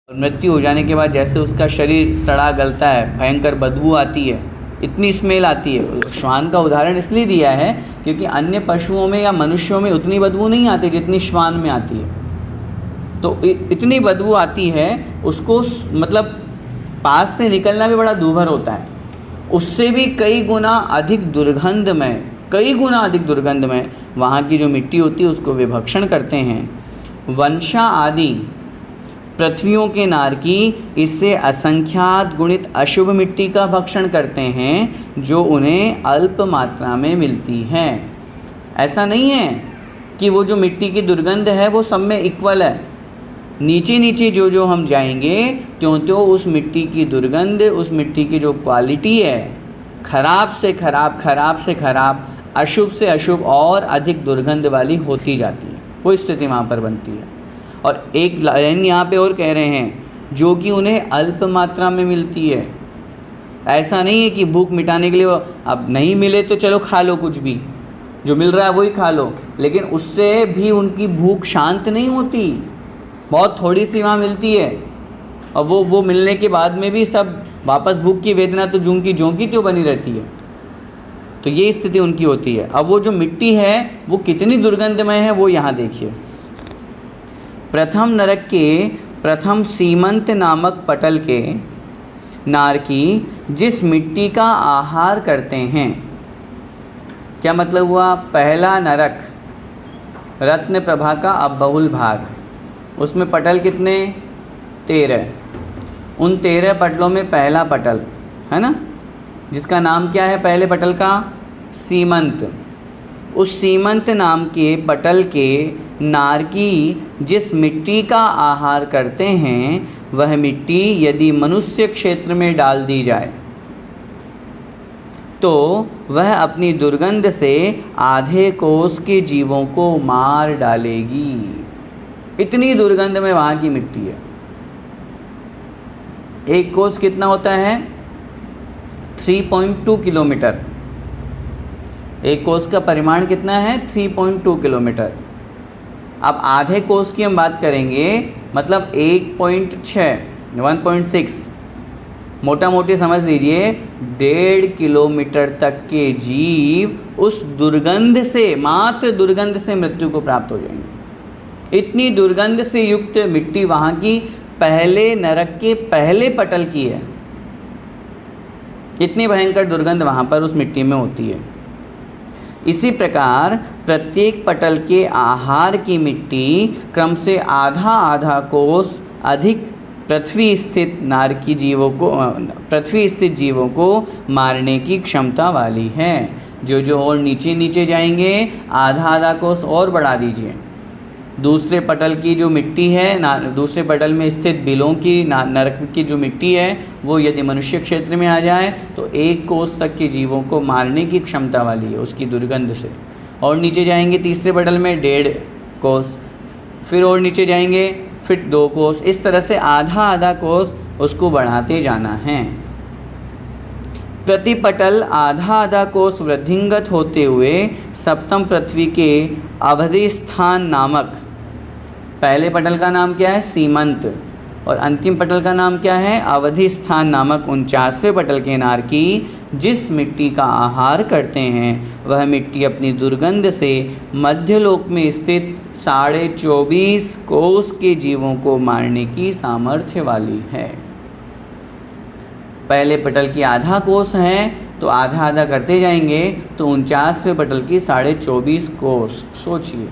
और मृत्यु हो जाने के बाद जैसे उसका शरीर सड़ा गलता है, भयंकर बदबू आती है, इतनी स्मेल आती है। श्वान का उदाहरण इसलिए दिया है क्योंकि अन्य पशुओं में या मनुष्यों में उतनी बदबू नहीं आती जितनी श्वान में आती है। तो इतनी बदबू आती है, उसको मतलब पास से निकलना भी बड़ा दूभर होता है। उससे भी कई गुना अधिक दुर्गंधमय, कई गुना अधिक दुर्गंधमय वहाँ की जो मिट्टी होती है उसको वे भक्षण करते हैं। वंशा आदि पृथ्वियों के नारकी इससे असंख्यात गुणित अशुभ मिट्टी का भक्षण करते हैं जो उन्हें अल्प मात्रा में मिलती है। ऐसा नहीं है कि वो जो मिट्टी की दुर्गंध है वो सब में इक्वल है। नीचे नीचे जो जो हम जाएंगे त्यों त्यों उस मिट्टी की दुर्गंध, उस मिट्टी की जो क्वालिटी है, खराब से खराब, खराब से खराब, अशुभ से अशुभ और अधिक दुर्गंध वाली होती जाती है। वो स्थिति वहाँ पर बनती है। और एक लाइन यहाँ पे और कह रहे हैं जो कि उन्हें अल्प मात्रा में मिलती है। ऐसा नहीं है कि भूख मिटाने के लिए वो अब नहीं मिले तो चलो खा लो, कुछ भी जो मिल रहा है वही खा लो, लेकिन उससे भी उनकी भूख शांत नहीं होती। बहुत थोड़ी सी वहाँ मिलती है और वो मिलने के बाद में भी सब वापस भूख की वेदना तो ज्यों की त्यों बनी रहती है। तो ये स्थिति उनकी होती है। अब वो जो मिट्टी है वो कितनी दुर्गंधमय है वो यहाँ देखिए। प्रथम नरक के प्रथम सीमंत नामक पटल के नारकी जिस मिट्टी का आहार करते हैं। क्या मतलब हुआ? पहला नरक, रत्न प्रभा का अब बहुल भाग, उसमें पटल कितने? 13। उन 13 पटलों में पहला पटल है ना, जिसका नाम क्या है पहले पटल का? सीमंत। उस सीमंत नाम के पटल के नारकी जिस मिट्टी का आहार करते हैं वह मिट्टी यदि मनुष्य क्षेत्र में डाल दी जाए तो वह अपनी दुर्गंध से आधे कोस के जीवों को मार डालेगी। इतनी दुर्गंध में वहाँ की मिट्टी है। एक कोस कितना होता है? 3.2 किलोमीटर। एक कोस का परिमाण कितना है? 3.2 किलोमीटर। अब आधे कोस की हम बात करेंगे, मतलब 1.6 मोटा मोटी समझ लीजिए 1.5 किलोमीटर तक के जीव उस दुर्गंध से, मात्र दुर्गंध से मृत्यु को प्राप्त हो जाएंगे। इतनी दुर्गंध से युक्त मिट्टी वहाँ की पहले नरक के पहले पटल की है। इतनी भयंकर दुर्गंध वहाँ पर उस मिट्टी में होती है। इसी प्रकार प्रत्येक पटल के आहार की मिट्टी क्रम से आधा आधा कोस अधिक पृथ्वी स्थित नारकी जीवों को, पृथ्वी स्थित जीवों को मारने की क्षमता वाली है। जो जो और नीचे नीचे जाएंगे आधा आधा कोस और बढ़ा दीजिए। दूसरे पटल की जो मिट्टी है, दूसरे पटल में स्थित बिलों की नरक की जो मिट्टी है वो यदि मनुष्य क्षेत्र में आ जाए तो 1 कोस तक के जीवों को मारने की क्षमता वाली है उसकी दुर्गंध से। और नीचे जाएंगे तीसरे पटल में 1.5 कोस, फिर और नीचे जाएंगे फिर 2 कोस, इस तरह से आधा आधा कोस उसको बढ़ाते जाना है। प्रति पटल आधा आधा कोस वृद्धिंगत होते हुए सप्तम पृथ्वी के अवधि स्थान नामक, पहले पटल का नाम क्या है? सीमंत, और अंतिम पटल का नाम क्या है? अवधि स्थान नामक 49वें पटल के नारकी जिस मिट्टी का आहार करते हैं वह मिट्टी अपनी दुर्गंध से मध्यलोक में स्थित 24.5 कोस के जीवों को मारने की सामर्थ्य वाली है। पहले पटल की आधा कोस है तो आधा आधा करते जाएंगे तो 49वें पटल की 24.5 कोस। सोचिए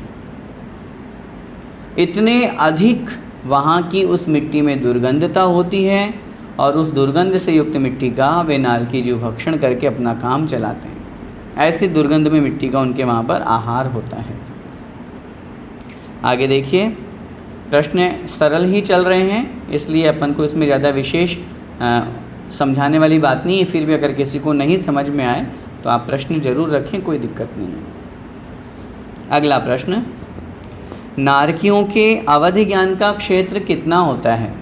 इतने अधिक वहाँ की उस मिट्टी में दुर्गंधता होती है और उस दुर्गंध से युक्त मिट्टी का वे नारकी जीव भक्षण करके अपना काम चलाते हैं। ऐसी दुर्गंध में मिट्टी का उनके वहाँ पर आहार होता है। आगे देखिए, प्रश्न सरल ही चल रहे हैं इसलिए अपन को इसमें ज़्यादा विशेष समझाने वाली बात नहीं है। फिर भी अगर किसी को नहीं समझ में आए तो आप प्रश्न जरूर रखें, कोई दिक्कत नहीं है। अगला प्रश्न, नारकियों के अवधि ज्ञान का क्षेत्र कितना होता है?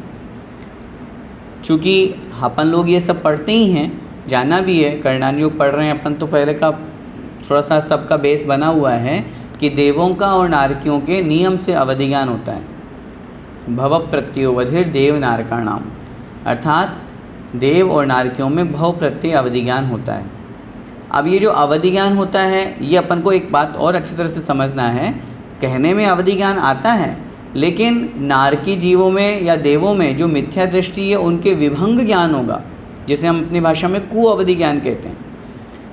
चूँकि अपन लोग ये सब पढ़ते ही हैं, जाना भी है, करणान योग पढ़ रहे हैं अपन, तो पहले का थोड़ा सा सबका बेस बना हुआ है कि देवों का और नारकियों के नियम से अवधि ज्ञान होता है। भव प्रत्ययोवधिर देव नारकाणाम, अर्थात देव और नारकियों में भव प्रत्यय अवधि ज्ञान होता है। अब ये जो अवधि ज्ञान होता है ये अपन को एक बात और अच्छी तरह से समझना है, कहने में अवधि ज्ञान आता है लेकिन नारकी जीवों में या देवों में जो मिथ्या दृष्टि है उनके विभंग ज्ञान होगा, जिसे हम अपनी भाषा में कुअवधि ज्ञान कहते हैं,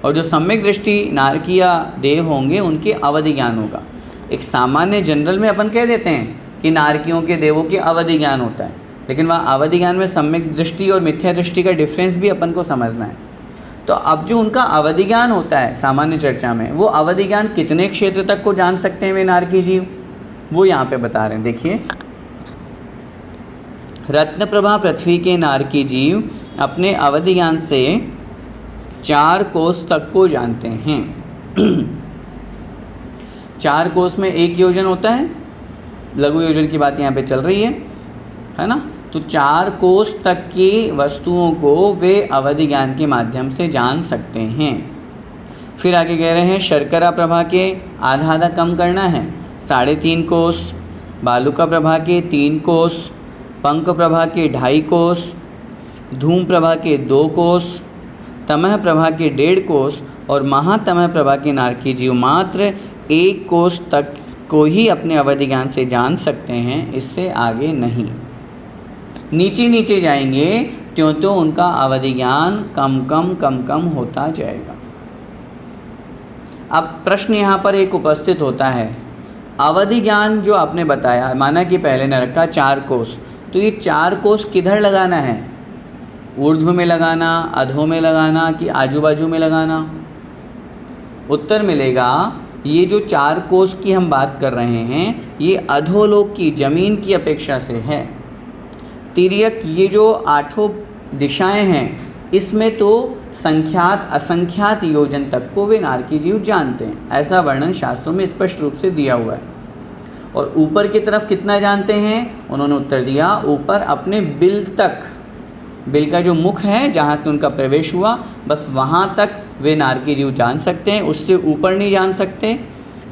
और जो सम्यक दृष्टि नारकी या देव होंगे उनके अवधि ज्ञान होगा। एक सामान्य जनरल में अपन कह देते हैं कि नारकियों के देवों के अवधि ज्ञान होता है, लेकिन वह अवधि ज्ञान में सम्यक दृष्टि और मिथ्या दृष्टि का डिफरेंस भी अपन को समझना है। तो अब जो उनका अवधि ज्ञान होता है सामान्य चर्चा में, वो अवधि ज्ञान कितने क्षेत्र तक को जान सकते हैं वे नारकी जीव, वो यहाँ पे बता रहे हैं। देखिए, रत्नप्रभा पृथ्वी के नारकी जीव अपने अवधि ज्ञान से 4 कोस तक को जानते हैं। 4 कोस में 1 योजन होता है, लघु योजन की बात यहाँ पे चल रही है ना। तो 4 कोस तक की वस्तुओं को वे अवधि ज्ञान के माध्यम से जान सकते हैं। फिर आगे कह रहे हैं शर्करा प्रभा के आधा आधा कम करना है, 3.5 कोस, बालुका प्रभा के 3 कोस, पंक प्रभा के 2.5 कोस, धूम प्रभा के 2 कोस, तमह प्रभा के 1.5 कोस और महातमह प्रभा के नारकी जीव मात्र 1 कोस तक को ही अपने अवधि ज्ञान से जान सकते हैं, इससे आगे नहीं। नीचे नीचे जाएंगे त्यों तो उनका अवधि ज्ञान कम कम होता जाएगा। अब प्रश्न यहाँ पर एक उपस्थित होता है, अवधि ज्ञान जो आपने बताया, माना कि पहले नरक का 4 कोस, तो ये 4 कोस किधर लगाना है? ऊर्ध्व में लगाना, अधो में लगाना कि आजू बाजू में लगाना? उत्तर मिलेगा ये जो 4 कोस की हम बात कर रहे हैं ये अधोलोक की जमीन की अपेक्षा से है। तिर्यक ये जो 8 दिशाएं हैं इसमें तो संख्यात असंख्यात योजन तक को वे नारकी जीव जानते हैं, ऐसा वर्णन शास्त्रों में स्पष्ट रूप से दिया हुआ है। और ऊपर की तरफ कितना जानते हैं? उन्होंने उत्तर दिया ऊपर अपने बिल तक, बिल का जो मुख है जहाँ से उनका प्रवेश हुआ बस वहाँ तक वे नारकी जीव जान सकते हैं, उससे ऊपर नहीं जान सकते।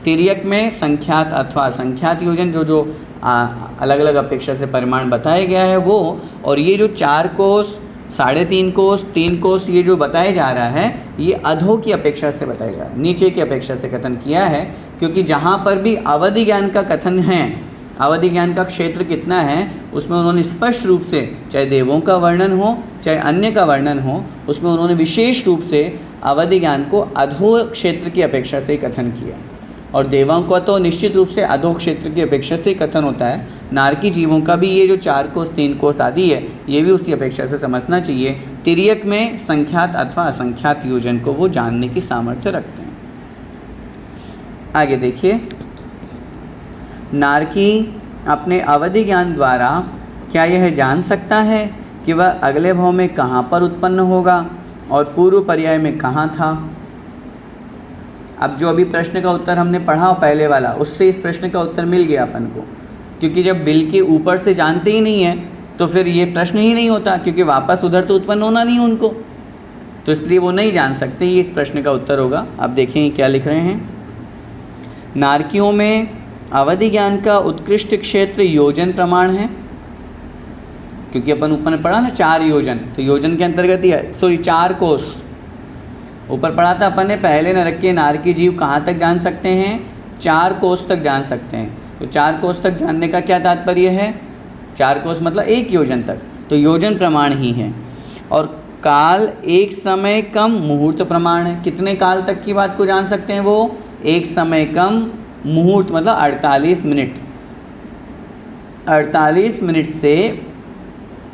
तिर्यक में संख्यात अथवा असंख्यात योजन जो अलग अलग अपेक्षा से परिमाण बताया गया है वो, और ये जो 4 कोस, 3.5 कोस, 3 कोस ये जो बताया जा रहा है ये अधो की अपेक्षा से बताया जा रहा है, नीचे की अपेक्षा से कथन किया है। क्योंकि जहाँ पर भी अवधि ज्ञान का कथन है, अवधि ज्ञान का क्षेत्र कितना है उसमें उन्होंने स्पष्ट रूप से, चाहे देवों का वर्णन हो चाहे अन्य का वर्णन हो, उसमें उन्होंने विशेष रूप से अवधि ज्ञान को अधो क्षेत्र की अपेक्षा से कथन किया। और देवों का तो निश्चित रूप से अधो क्षेत्र की अपेक्षा से कथन होता है। नारकी जीवों का भी ये जो 4 कोस, 3 कोस आदि है ये भी उसी अपेक्षा से समझना चाहिए। तिर्यक में संख्यात अथवा असंख्यात योजन को वो जानने की सामर्थ्य रखते हैं। आगे देखिए, नारकी अपने अवधि ज्ञान द्वारा क्या यह जान सकता है कि वह अगले भाव में कहाँ पर उत्पन्न होगा और पूर्व पर्याय में कहाँ था? अब जो अभी प्रश्न का उत्तर हमने पढ़ा पहले वाला, उससे इस प्रश्न का उत्तर मिल गया अपन को, क्योंकि जब बिल के ऊपर से जानते ही नहीं है तो फिर ये प्रश्न ही नहीं होता, क्योंकि वापस उधर तो उत्पन्न होना नहीं उनको, तो इसलिए वो नहीं जान सकते। ये इस प्रश्न का उत्तर होगा। अब देखें क्या लिख रहे हैं। नारकियों में अवधि ज्ञान का उत्कृष्ट क्षेत्र योजन प्रमाण है, क्योंकि अपन ऊपर पढ़ा ना 4 योजन, तो योजन के अंतर्गत ही है, 4 कोस ऊपर पढ़ा था अपन ने। पहले नरक के नारकी जीव कहाँ तक जान सकते हैं? 4 कोस तक जान सकते हैं। तो 4 कोस तक जानने का क्या तात्पर्य है? 4 कोस मतलब 1 योजन तक, तो योजन प्रमाण ही है। और काल एक समय कम मुहूर्त प्रमाण है। कितने काल तक की बात को जान सकते हैं वो? 1 समय कम मुहूर्त मतलब 48 मिनट, 48 मिनट से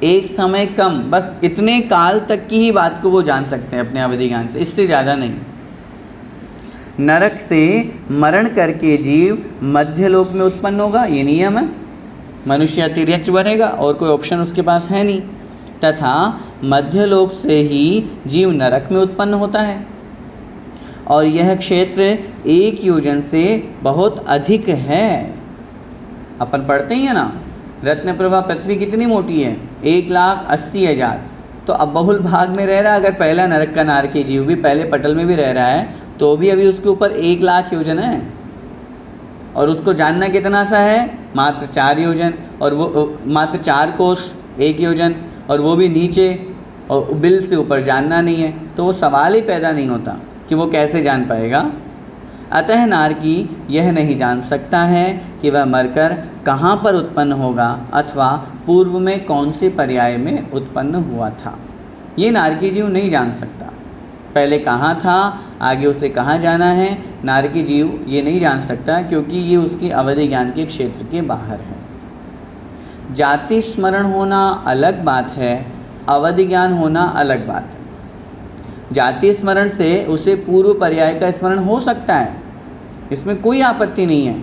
1 समय कम, बस इतने काल तक की ही बात को वो जान सकते हैं अपने अवधि ज्ञान से, इससे ज़्यादा नहीं। नरक से मरण करके जीव मध्यलोक में उत्पन्न होगा, ये नियम है। मनुष्य तिर्यक बनेगा और कोई ऑप्शन उसके पास है नहीं, तथा मध्यलोक से ही जीव नरक में उत्पन्न होता है। और यह क्षेत्र 1 योजन से बहुत अधिक है। अपन पढ़ते ही है ना, रत्नप्रभा पृथ्वी कितनी मोटी है? 1,80,000। तो अब बहुल भाग में रह रहा है, अगर पहला नरक का नारकी जीव भी पहले पटल में भी रह रहा है तो भी अभी उसके ऊपर 1,00,000 योजन है। और उसको जानना कितना सा है? मात्र 4 योजन, और वो मात्र 4 कोस 1 योजन, और वो भी नीचे, और बिल से ऊपर जानना नहीं है, तो वो सवाल ही पैदा नहीं होता कि वो कैसे जान पाएगा। अतः नारकी यह नहीं जान सकता है कि वह मरकर कहाँ पर उत्पन्न होगा अथवा पूर्व में कौन से पर्याय में उत्पन्न हुआ था। ये नारकी जीव नहीं जान सकता, पहले कहाँ था, आगे उसे कहाँ जाना है, नारकी जीव ये नहीं जान सकता, क्योंकि ये उसकी अवधि ज्ञान के क्षेत्र के बाहर है। जाति स्मरण होना अलग बात है, अवधि ज्ञान होना अलग बात है। जाति स्मरण से उसे पूर्व पर्याय का स्मरण हो सकता है, इसमें कोई आपत्ति नहीं है,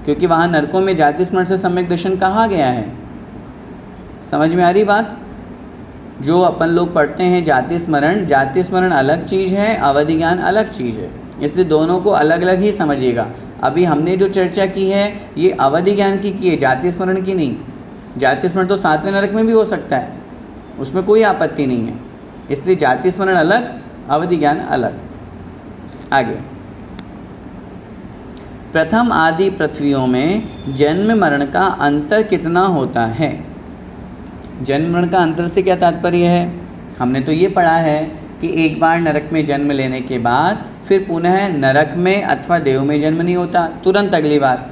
क्योंकि वहाँ नरकों में जाति स्मरण से सम्यक दर्शन कहा गया है। समझ में आ रही बात? जो अपन लोग पढ़ते हैं जाति स्मरण अलग चीज़ है, अवधि ज्ञान अलग चीज़ है, इसलिए दोनों को अलग अलग ही समझिएगा। अभी हमने जो चर्चा की है ये अवधि ज्ञान की है, जाति स्मरण की नहीं। जाति स्मरण तो 7वें नरक में भी हो सकता है, उसमें कोई आपत्ति नहीं है, इसलिए जाति स्मरण अलग, अवधि ज्ञान अलग। आगे, प्रथम आदि पृथ्वियों में जन्म मरण का अंतर कितना होता है? जन्म मरण का अंतर से क्या तात्पर्य है? हमने तो ये पढ़ा है कि एक बार नरक में जन्म लेने के बाद फिर पुनः नरक में अथवा देव में जन्म नहीं होता, तुरंत अगली बार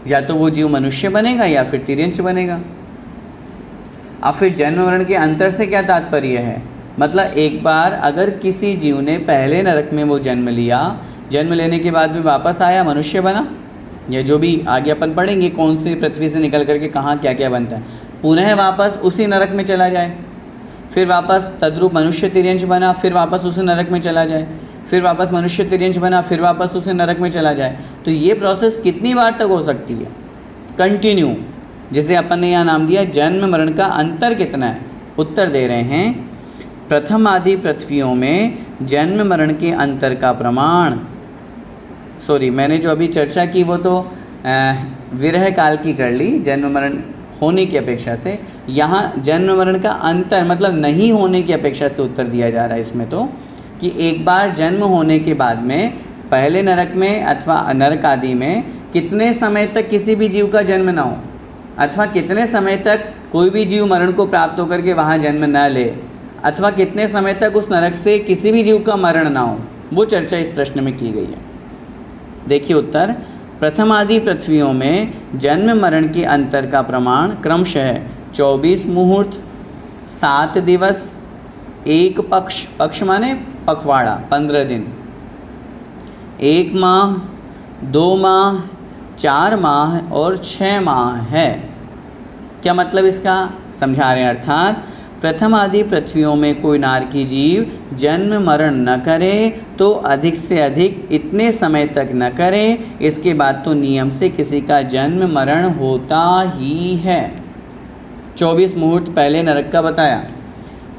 या तो वो जीव मनुष्य बनेगा या फिर तिर्यंच बनेगा। अब फिर जन्म मरण के अंतर से क्या तात्पर्य है? मतलब एक बार अगर किसी जीव ने पहले नरक में वो जन्म लिया, जन्म लेने के बाद में वापस आया, मनुष्य बना, या जो भी आगे अपन पढ़ेंगे कौन सी पृथ्वी से निकल करके कहाँ क्या क्या बनता है, पुनः वापस उसी नरक में चला जाए, फिर वापस तद्रूप मनुष्य तिर्यंच बना, फिर वापस उसी नरक में चला जाए, फिर वापस मनुष्य तिर्यंच बना, फिर वापस उसी नरक में चला जाए, तो ये प्रोसेस कितनी बार तक हो सकती है? कंटिन्यू, जिसे अपन ने यहाँ नाम दिया जन्म मरण का अंतर कितना है। उत्तर दे रहे हैं, प्रथम आदि पृथ्वियों में जन्म मरण के अंतर का प्रमाण, मैंने जो अभी चर्चा की वो तो विरह काल की कर ली, जन्म मरण होने की अपेक्षा से। यहाँ जन्म मरण का अंतर मतलब नहीं होने की अपेक्षा से उत्तर दिया जा रहा है इसमें, तो कि एक बार जन्म होने के बाद में पहले नरक में अथवा नरक आदि में कितने समय तक किसी भी जीव का जन्म ना हो, अथवा कितने समय तक कोई भी जीव मरण को प्राप्त होकर के वहाँ जन्म न ले, अथवा कितने समय तक उस नरक से किसी भी जीव का मरण ना हो, वो चर्चा इस प्रश्न में की गई है। देखिए उत्तर, प्रथम आदि पृथ्वियों में जन्म मरण के अंतर का प्रमाण क्रमशः 24 मुहूर्त, 7 दिवस, 1 पक्ष, पक्ष माने पखवाड़ा 15 दिन, 1 माह, 2 माह, 4 माह और 6 माह है। क्या मतलब इसका? समझा रहे हैं। अर्थात प्रथम आदि पृथ्वियों में कोई नारकी जीव जन्म मरण न करे तो अधिक से अधिक इतने समय तक न करे, इसके बाद तो नियम से किसी का जन्म मरण होता ही है। 24 मुहूर्त पहले नरक का बताया,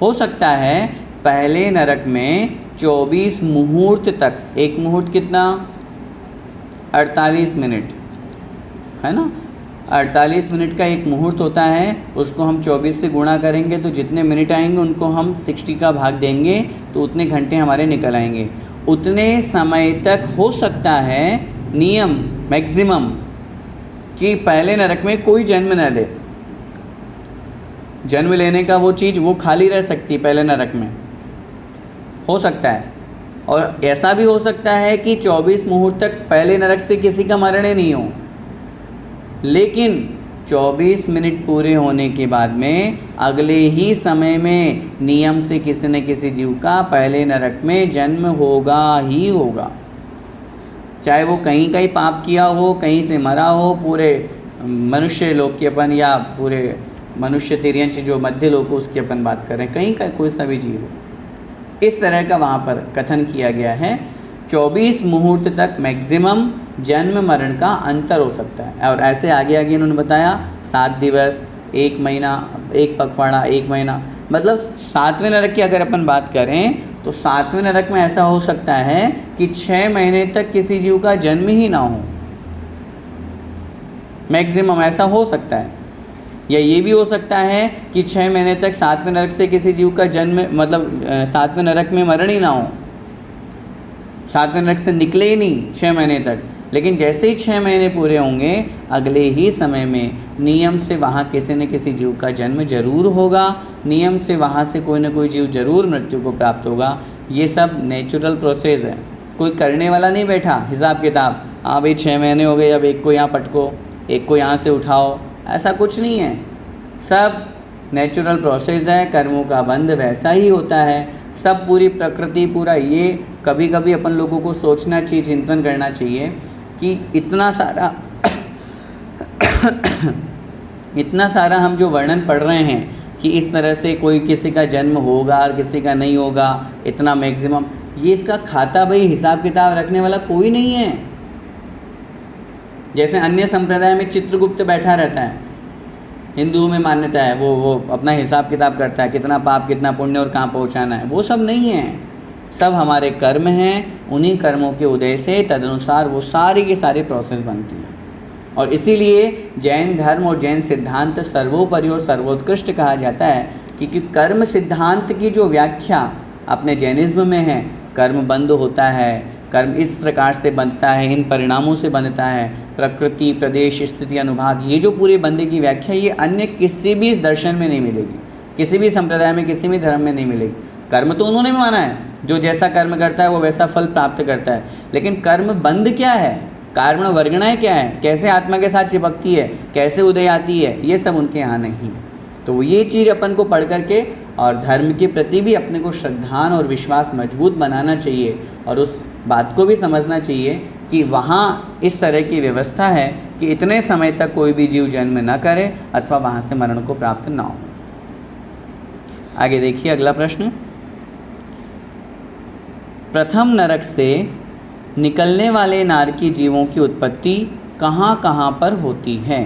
हो सकता है पहले नरक में 24 मुहूर्त तक, एक मुहूर्त कितना? 48 मिनट है ना, 48 मिनट का एक मुहूर्त होता है, उसको हम 24 से गुणा करेंगे तो जितने मिनट आएंगे उनको हम 60 का भाग देंगे तो उतने घंटे हमारे निकल आएंगे। उतने समय तक हो सकता है नियम मैक्सिमम कि पहले नरक में कोई जन्म न ले, जन्म लेने का वो चीज़ वो खाली रह सकती पहले नरक में, हो सकता है। और ऐसा भी हो सकता है कि 24 मुहूर्त तक पहले नरक से किसी का मरण ही नहीं हो, लेकिन 24 मिनट पूरे होने के बाद में अगले ही समय में नियम से किसी न किसी जीव का पहले नरक में जन्म होगा ही होगा, चाहे वो कहीं कहीं पाप किया हो, कहीं से मरा हो, पूरे मनुष्य लोक की अपन या पूरे मनुष्य तिर्यंच जो मध्य लोक उसकी अपन बात कर रहे हैं, कहीं का कोई सा भी जीव हो, इस तरह का वहाँ पर कथन किया गया है। 24 मुहूर्त तक मैक्सिमम जन्म मरण का अंतर हो सकता है। और ऐसे आगे आगे इन्होंने बताया 7 दिवस, 1 महीना, 1 पखवाड़ा, 1 महीना, मतलब 7वें नरक की अगर अपन बात करें तो 7वें नरक में ऐसा हो सकता है कि 6 महीने तक किसी जीव का जन्म ही ना हो, मैक्सिमम ऐसा हो सकता है। या ये भी हो सकता है कि 6 महीने तक 7वें नरक से किसी जीव का जन्म, मतलब 7वें नरक में मरण ही ना हो, 7वें नरक से निकले ही नहीं 6 महीने तक, लेकिन जैसे ही 6 महीने पूरे होंगे अगले ही समय में नियम से वहाँ किसी न किसी जीव का जन्म जरूर होगा, नियम से वहाँ से कोई ना कोई जीव जरूर मृत्यु को प्राप्त होगा। ये सब नेचुरल प्रोसेस है, कोई करने वाला नहीं बैठा हिसाब किताब, हाँ भाई 6 महीने हो गए, अब एक को यहाँ पटको, एक को यहाँ से उठाओ, ऐसा कुछ नहीं है। सब नेचुरल प्रोसेस है, कर्मों का बंध वैसा ही होता है। सब पूरी प्रकृति, पूरा ये कभी कभी अपन लोगों को सोचना चाहिए, चिंतन करना चाहिए कि इतना सारा हम जो वर्णन पढ़ रहे हैं कि इस तरह से कोई किसी का जन्म होगा और किसी का नहीं होगा, इतना मैक्सिमम, ये इसका खाता भाई हिसाब किताब रखने वाला कोई नहीं है। जैसे अन्य संप्रदाय में चित्रगुप्त बैठा रहता है, हिंदुओं में मान्यता है वो अपना हिसाब किताब करता है, कितना पाप कितना पुण्य और कहाँ पहुँचाना है, वो सब नहीं है। सब हमारे कर्म हैं, उन्हीं कर्मों के उदय से तदनुसार वो सारी की सारी प्रोसेस बनती है। और इसीलिए जैन धर्म और जैन सिद्धांत सर्वोपरि और सर्वोत्कृष्ट कहा जाता है, क्योंकि कर्म सिद्धांत की जो व्याख्या अपने जैनिज्म में है, कर्म बंध होता है, कर्म इस प्रकार से बनता है, इन परिणामों से बनता है, प्रकृति प्रदेश स्थिति अनुभाग, ये जो पूरे बंधे की व्याख्या ये अन्य किसी भी दर्शन में नहीं मिलेगी, किसी भी संप्रदाय में, किसी भी धर्म में नहीं मिलेगी। कर्म तो उन्होंने माना है, जो जैसा कर्म करता है वो वैसा फल प्राप्त करता है, लेकिन कर्म बंध क्या है, कारण वर्गणाएँ क्या है, कैसे आत्मा के साथ चिपकती है, कैसे उदय आती है, ये सब उनके यहाँ नहीं है। तो ये चीज़ अपन को पढ़ करके और धर्म के प्रति भी अपने को श्रद्धान और विश्वास मजबूत बनाना चाहिए, और उस बात को भी समझना चाहिए कि वहाँ इस तरह की व्यवस्था है कि इतने समय तक कोई भी जीव जन्म न करे अथवा वहाँ से मरण को प्राप्त ना हो। आगे देखिए अगला प्रश्न। प्रथम नरक से निकलने वाले नारकी जीवों की उत्पत्ति कहाँ कहाँ पर होती है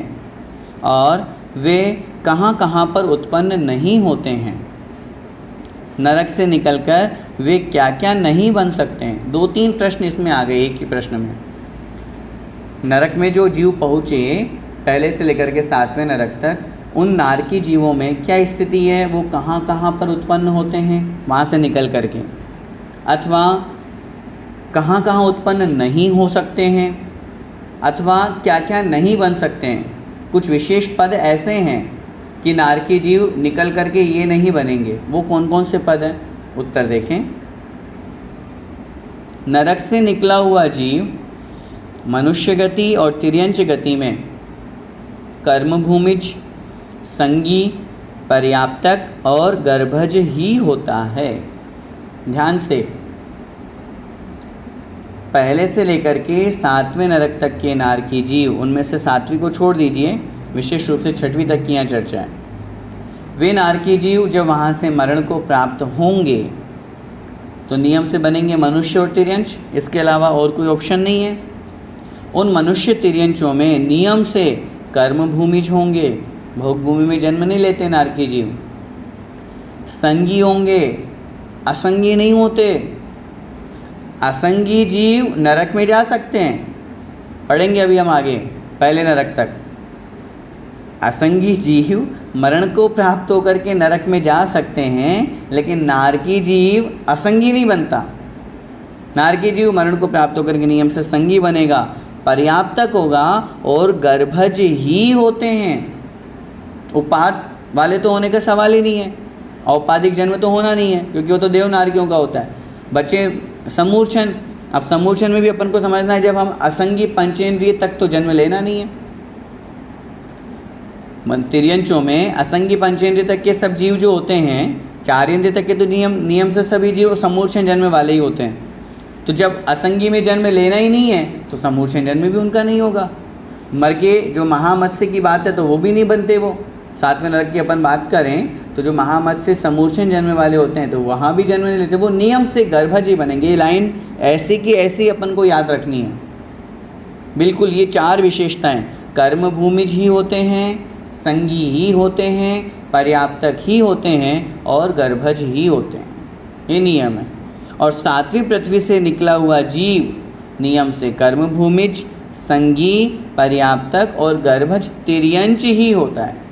और वे कहाँ कहाँ पर उत्पन्न नहीं होते हैं? नरक से निकलकर वे क्या क्या नहीं बन सकते हैं? 2-3 प्रश्न इसमें आ गए एक ही प्रश्न में। नरक में जो जीव पहुँचे पहले से लेकर के 7वें नरक तक, उन नारकी जीवों में क्या स्थिति है, वो कहाँ कहाँ पर उत्पन्न होते हैं वहाँ से निकल करके, अथवा कहाँ कहाँ उत्पन्न नहीं हो सकते हैं, अथवा क्या क्या नहीं बन सकते हैं। कुछ विशेष पद ऐसे हैं कि नारकी जीव निकल करके ये नहीं बनेंगे, वो कौन कौन से पद हैं? उत्तर देखें। नरक से निकला हुआ जीव मनुष्य गति और तिर्यंच गति में कर्मभूमिज, संगी, पर्याप्तक और गर्भज ही होता है। ध्यान से, पहले से लेकर के 7वें नरक तक के नारकी जीव, उनमें से 7वीं को छोड़ दीजिए, विशेष रूप से 6वीं तक की यहाँ चर्चा है। वे नारकी जीव जब वहाँ से मरण को प्राप्त होंगे तो नियम से बनेंगे मनुष्य और तिर्यंच, इसके अलावा और कोई ऑप्शन नहीं है। उन मनुष्य तिर्यंचों में नियम से कर्म भूमिज होंगे, भोग भूमि में जन्म नहीं लेते नारकी जीव। संगी होंगे, असंगी नहीं होते। असंगी जीव नरक में जा सकते हैं, पढ़ेंगे अभी हम आगे पहले नरक तक। असंगी जीव मरण को प्राप्त होकर के नरक में जा सकते हैं, लेकिन नारकी जीव असंगी नहीं बनता। नारकी जीव मरण को प्राप्त होकर के नियम से संगी बनेगा, पर्याप्तक होगा और गर्भज ही होते हैं। उपाद वाले तो होने का सवाल ही नहीं है, औपाधिक जन्म तो होना नहीं है, क्योंकि वो तो देव नारकियों का होता है। बच्चे समूर्छन, अब समूर्छन में भी अपन को समझना है, जब हम असंगी पंचेंद्रिय तक तो जन्म लेना नहीं है। तिर्यंचों में असंगी पंचेंद्रिय तक के सब जीव जो होते हैं, 4 इंद्रिय तक के तो नियम से सभी जीव समूर्छन जन्म वाले ही होते हैं। तो जब असंगी में जन्म लेना ही नहीं है तो समूर्छन जन्म भी उनका नहीं होगा। मर के जो महामत्स्य की बात है तो वो भी नहीं बनते। वो 7वें नरक की अपन बात करें तो जो महामत्स्य समूर्छन जन्म वाले होते हैं तो वहाँ भी जन्म नहीं लेते, वो नियम से गर्भज ही बनेंगे। ये लाइन ऐसी की ऐसी अपन को याद रखनी है बिल्कुल। ये 4 विशेषताएं, कर्म भूमिज ही होते हैं, संगी ही होते हैं, पर्याप्तक ही होते हैं और गर्भज ही होते हैं, ये नियम है। और 7वीं पृथ्वी से निकला हुआ जीव नियम से कर्म भूमिज, संगी, पर्याप्तक और गर्भज तिर्यंच ही होता है।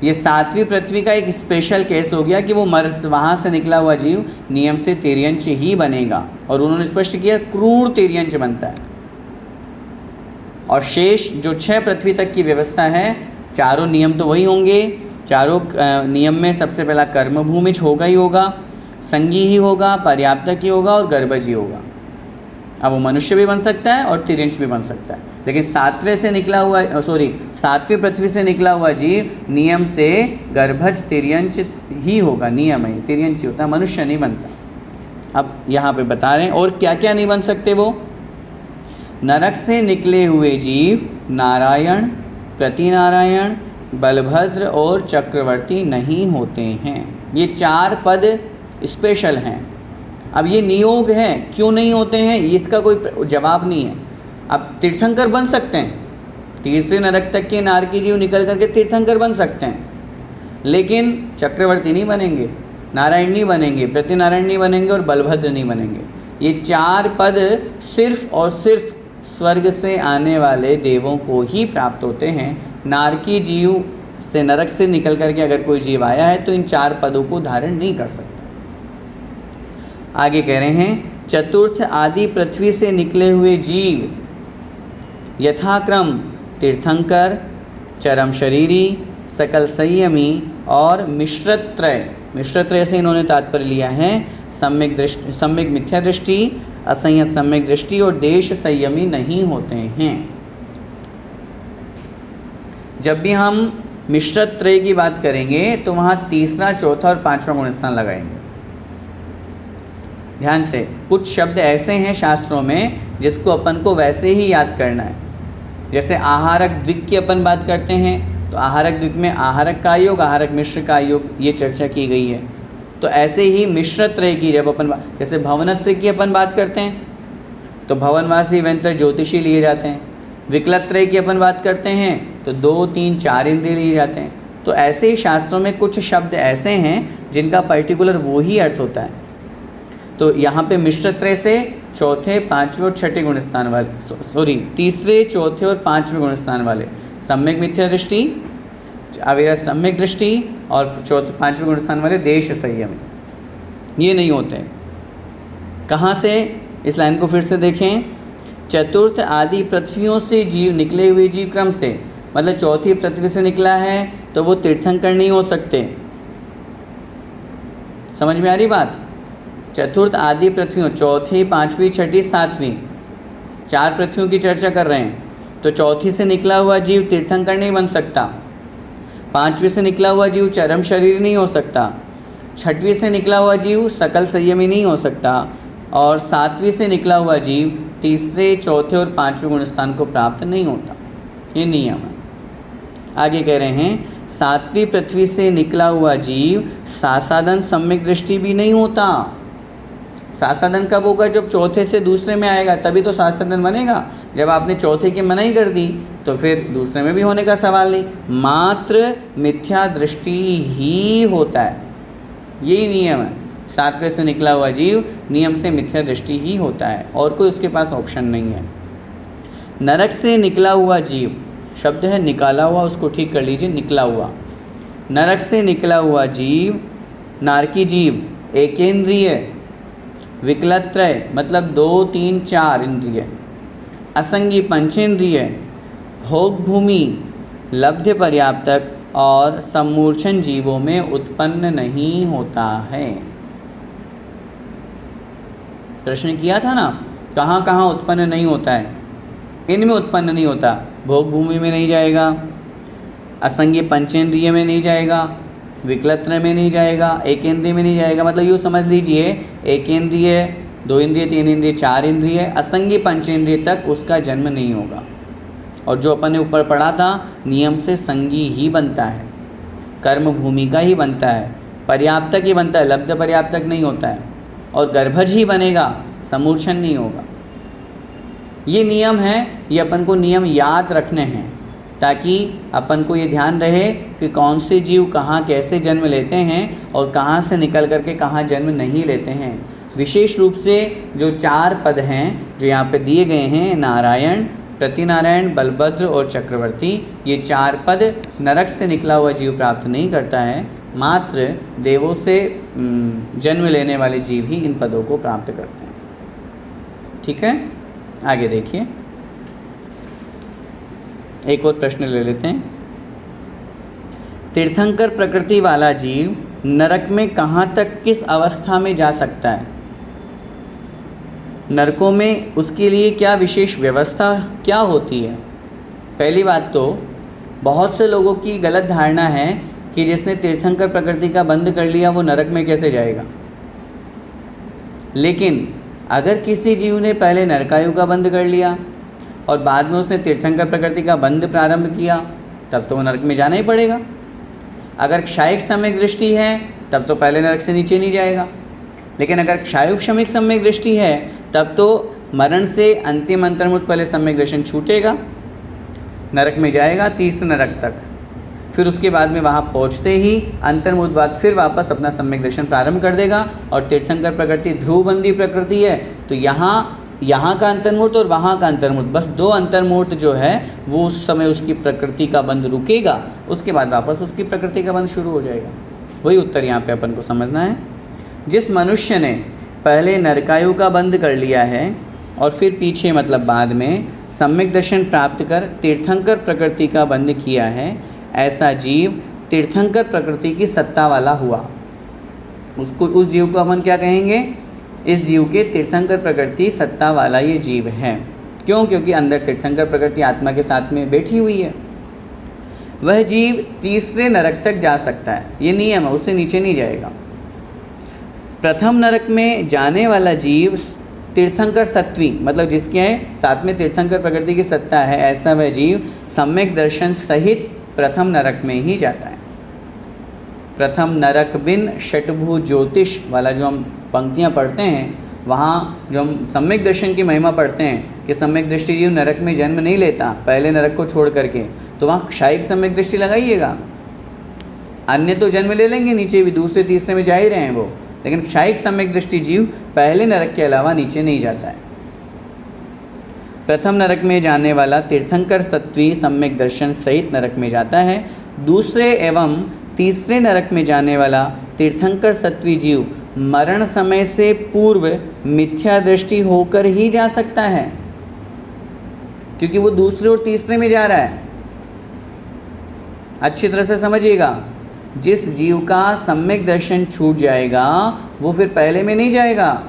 ये 7वीं पृथ्वी का एक स्पेशल केस हो गया कि वो वहाँ से निकला हुआ जीव नियम से तिर्यंच ही बनेगा। और उन्होंने स्पष्ट किया क्रूर तिर्यंच बनता है। और शेष जो 6 पृथ्वी तक की व्यवस्था है, चारों नियम तो वही होंगे। चारों नियम में सबसे पहला कर्म भूमिज होगा ही होगा, संगी ही होगा, पर्याप्तक ही होगा और गर्भज ही होगा। अब वो मनुष्य भी बन सकता है और तिर्यंश भी बन सकता है, लेकिन सातवीं पृथ्वी से निकला हुआ जीव नियम से गर्भज तिर्यंश ही होगा। नियम है, तिर्यंश ही होता है, मनुष्य नहीं बनता। अब यहाँ पे बता रहे हैं और क्या क्या नहीं बन सकते वो। नरक से निकले हुए जीव नारायण, प्रतिनारायण, बलभद्र और चक्रवर्ती नहीं होते हैं। ये 4 पद स्पेशल हैं। अब ये नियोग है, क्यों नहीं होते हैं, इसका कोई जवाब नहीं है। अब तीर्थंकर बन सकते हैं, तीसरे नरक तक के नारकी जीव निकल करके तीर्थंकर बन सकते हैं, लेकिन चक्रवर्ती नहीं बनेंगे, नारायण नहीं बनेंगे, प्रतिनारायण नहीं बनेंगे और बलभद्र नहीं बनेंगे। ये 4 पद सिर्फ और सिर्फ स्वर्ग से आने वाले देवों को ही प्राप्त होते हैं। नारकी जीव से, नरक से निकल करके अगर कोई जीव आया है तो इन 4 पदों को धारण नहीं कर सकता। आगे कह रहे हैं, चतुर्थ आदि पृथ्वी से निकले हुए जीव यथाक्रम तीर्थंकर, चरम शरीरी, सकल संयमी और मिश्रत्रय। मिश्रत्रय से इन्होंने तात्पर्य लिया है सम्यक मिथ्या दृष्टि, असंयत सम्यक दृष्टि और देश संयमी नहीं होते हैं। जब भी हम मिश्रत्रय की बात करेंगे तो वहाँ तीसरा, चौथा और 5वां गुण स्थान लगाएंगे। ध्यान से, कुछ शब्द ऐसे हैं शास्त्रों में जिसको अपन को वैसे ही याद करना है। जैसे आहारक द्विक की अपन बात करते हैं तो आहारक द्विक में आहारक का योग, आहारक मिश्र का योग, ये चर्चा की गई है। तो ऐसे ही मिश्रत्रय की जब अपन जैसे भवनत्रय की अपन बात करते हैं तो भवनवासी वेंतर ज्योतिषी लिए जाते हैं। विकलत्रय की अपन बात करते हैं तो 2, 3, 4 इंद्रिय लिए जाते हैं। तो ऐसे ही शास्त्रों में कुछ शब्द ऐसे हैं जिनका पर्टिकुलर वो ही अर्थ होता है। तो यहाँ पे मिश्रत्रय से चौथे, 5वें और 6ठे गुण स्थान वाले, तीसरे, चौथे और 5वें गुण स्थान वाले सम्यक मिथ्या दृष्टि, अविरत सम्यक दृष्टि और 5वें गुण स्थान वाले देश संयम, ये नहीं होते। कहाँ से, इस लाइन को फिर से देखें। चतुर्थ आदि पृथ्वियों से जीव निकले हुए जीव क्रम से, मतलब चौथी पृथ्वी से निकला है तो वो तीर्थंकर नहीं हो सकते। समझ में आ रही बात। चतुर्थ आदि पृथ्वियों, चौथी, 5वीं, 6ठी, 7वीं, 4 पृथ्वियों की चर्चा कर रहे हैं। तो चौथी से निकला हुआ जीव तीर्थंकर नहीं बन सकता, 5वीं से निकला हुआ जीव चरम शरीर नहीं हो सकता, 6वीं से निकला हुआ जीव सकल संयमी नहीं हो सकता और 7वीं से निकला हुआ जीव तीसरे, चौथे और 5वें गुण स्थान को प्राप्त नहीं होता। ये नियम है। आगे कह रहे हैं, 7वीं पृथ्वी से निकला हुआ जीव सासादन सम्यक दृष्टि भी नहीं होता। सासादन कब होगा, जब चौथे से दूसरे में आएगा तभी तो सासादन बनेगा। जब आपने चौथे की मनाही कर दी तो फिर दूसरे में भी होने का सवाल नहीं, मात्र मिथ्या दृष्टि ही होता है। यही नियम है। 7वें से निकला हुआ जीव नियम से मिथ्या दृष्टि ही होता है और कोई उसके पास ऑप्शन नहीं है। नरक से निकला हुआ जीव, शब्द है निकाला हुआ, उसको ठीक कर लीजिए, निकला हुआ। नरक से निकला हुआ जीव, नारकी जीव एकेंद्रिय, विकलत्रय मतलब 2, 3, 4 इंद्रिय, असंगी पंचेंद्रिय, भोग भूमि, लब्ध पर्याप्तक और सम्मूर्छन जीवों में उत्पन्न नहीं होता है। प्रश्न किया था ना, कहाँ कहाँ उत्पन्न नहीं होता है। इनमें उत्पन्न नहीं होता, भोग भूमि में नहीं जाएगा, असंगी पंचेंद्रिय में नहीं जाएगा, विकलत्र में नहीं जाएगा, एकेंद्रिय में नहीं जाएगा। मतलब यूँ समझ लीजिए, एकेंद्रिय, 2 इंद्रिय, 3 इंद्रिय, 4 इंद्रिय, असंगी पंचेंद्रिय तक उसका जन्म नहीं होगा। और जो अपन ने ऊपर पढ़ा था, नियम से संगी ही बनता है, कर्म भूमि का ही बनता है, पर्याप्तक ही बनता है, लब्ध पर्याप्तक नहीं होता है, और गर्भज ही बनेगा, समूर्छन नहीं होगा। ये नियम है, ये अपन को नियम याद रखने हैं ताकि अपन को ये ध्यान रहे कि कौन से जीव कहाँ कैसे जन्म लेते हैं और कहाँ से निकल करके कहाँ जन्म नहीं लेते हैं। विशेष रूप से जो 4 पद हैं जो यहाँ पे दिए गए हैं, नारायण, प्रतिनारायण, बलभद्र और चक्रवर्ती, ये 4 पद नरक से निकला हुआ जीव प्राप्त नहीं करता है, मात्र देवों से जन्म लेने वाले जीव ही इन पदों को प्राप्त करते हैं। ठीक है, आगे देखिए। एक और प्रश्न ले लेते हैं। तीर्थंकर प्रकृति वाला जीव नरक में कहाँ तक किस अवस्था में जा सकता है? नरकों में उसके लिए क्या विशेष व्यवस्था क्या होती है? पहली बात तो बहुत से लोगों की गलत धारणा है कि जिसने तीर्थंकर प्रकृति का बंद कर लिया वो नरक में कैसे जाएगा। लेकिन अगर किसी जीव ने पहले नरकायु का बंद कर लिया और बाद में उसने तीर्थंकर प्रकृति का बंद प्रारंभ किया, तब तो वो नरक में जाना ही पड़ेगा। अगर क्षायिक सम्यक दृष्टि है तब तो पहले नरक से नीचे नहीं जाएगा, लेकिन अगर क्षायु क्षमिक सम्यक दृष्टि है तब तो मरण से अंतिम अंतर्मुक्त पहले सम्यक दर्शन छूटेगा, नरक में जाएगा तीसरे नरक तक, फिर उसके बाद में वहाँ पहुँचते ही अंतर्मुक्त बाद फिर वापस अपना सम्यक दर्शन प्रारंभ कर देगा। और तीर्थंकर प्रकृति ध्रुवबंदी प्रकृति है, तो यहाँ का अंतर्मुहूर्त और वहाँ का अंतर्मुहूर्त, बस 2 अंतर्मुहूर्त जो है वो उस समय उसकी प्रकृति का बंद रुकेगा, उसके बाद वापस उसकी प्रकृति का बंद शुरू हो जाएगा। वही उत्तर यहाँ पे अपन को समझना है। जिस मनुष्य ने पहले नरकायु का बंद कर लिया है और फिर पीछे मतलब बाद में सम्यक दर्शन प्राप्त कर तीर्थंकर प्रकृति का बंद किया है, ऐसा जीव तीर्थंकर प्रकृति की सत्ता वाला हुआ। उस जीव को अपन क्या कहेंगे? इस जीव के तीर्थंकर प्रकृति सत्ता वाला ये जीव है। क्यों? क्योंकि अंदर तीर्थंकर प्रकृति आत्मा के साथ में बैठी हुई है। वह जीव तीसरे नरक तक जा सकता है, ये नियम है, उससे नीचे नहीं जाएगा। प्रथम नरक में जाने वाला जीव तीर्थंकर सत्वी, मतलब जिसके साथ में तीर्थंकर प्रकृति की सत्ता है, ऐसा वह जीव सम्यक दर्शन सहित प्रथम नरक में ही जाता है। प्रथम नरक बिन षटभु ज्योतिष वाला जो हम पंक्तियाँ पढ़ते हैं, वहाँ जो हम सम्यक दर्शन की महिमा पढ़ते हैं कि सम्यक दृष्टि जीव नरक में जन्म नहीं लेता पहले नरक को छोड़ करके, तो वहाँ क्षायिक सम्यक दृष्टि लगाइएगा। अन्य तो जन्म ले लेंगे नीचे भी, दूसरे तीसरे में जा ही रहे हैं वो, लेकिन क्षायिक सम्यक दृष्टि जीव पहले नरक के अलावा नीचे नहीं जाता है। प्रथम नरक में जाने वाला तीर्थंकर सत्वी सम्यक दर्शन सहित नरक में जाता है। दूसरे एवं तीसरे नरक में जाने वाला तीर्थंकर सत्वी जीव मरण समय से पूर्व मिथ्या दृष्टि होकर ही जा सकता है, क्योंकि वो दूसरे और तीसरे में जा रहा है। अच्छी तरह से समझिएगा, जिस जीव का सम्यक दर्शन छूट जाएगा वो फिर पहले में नहीं जाएगा,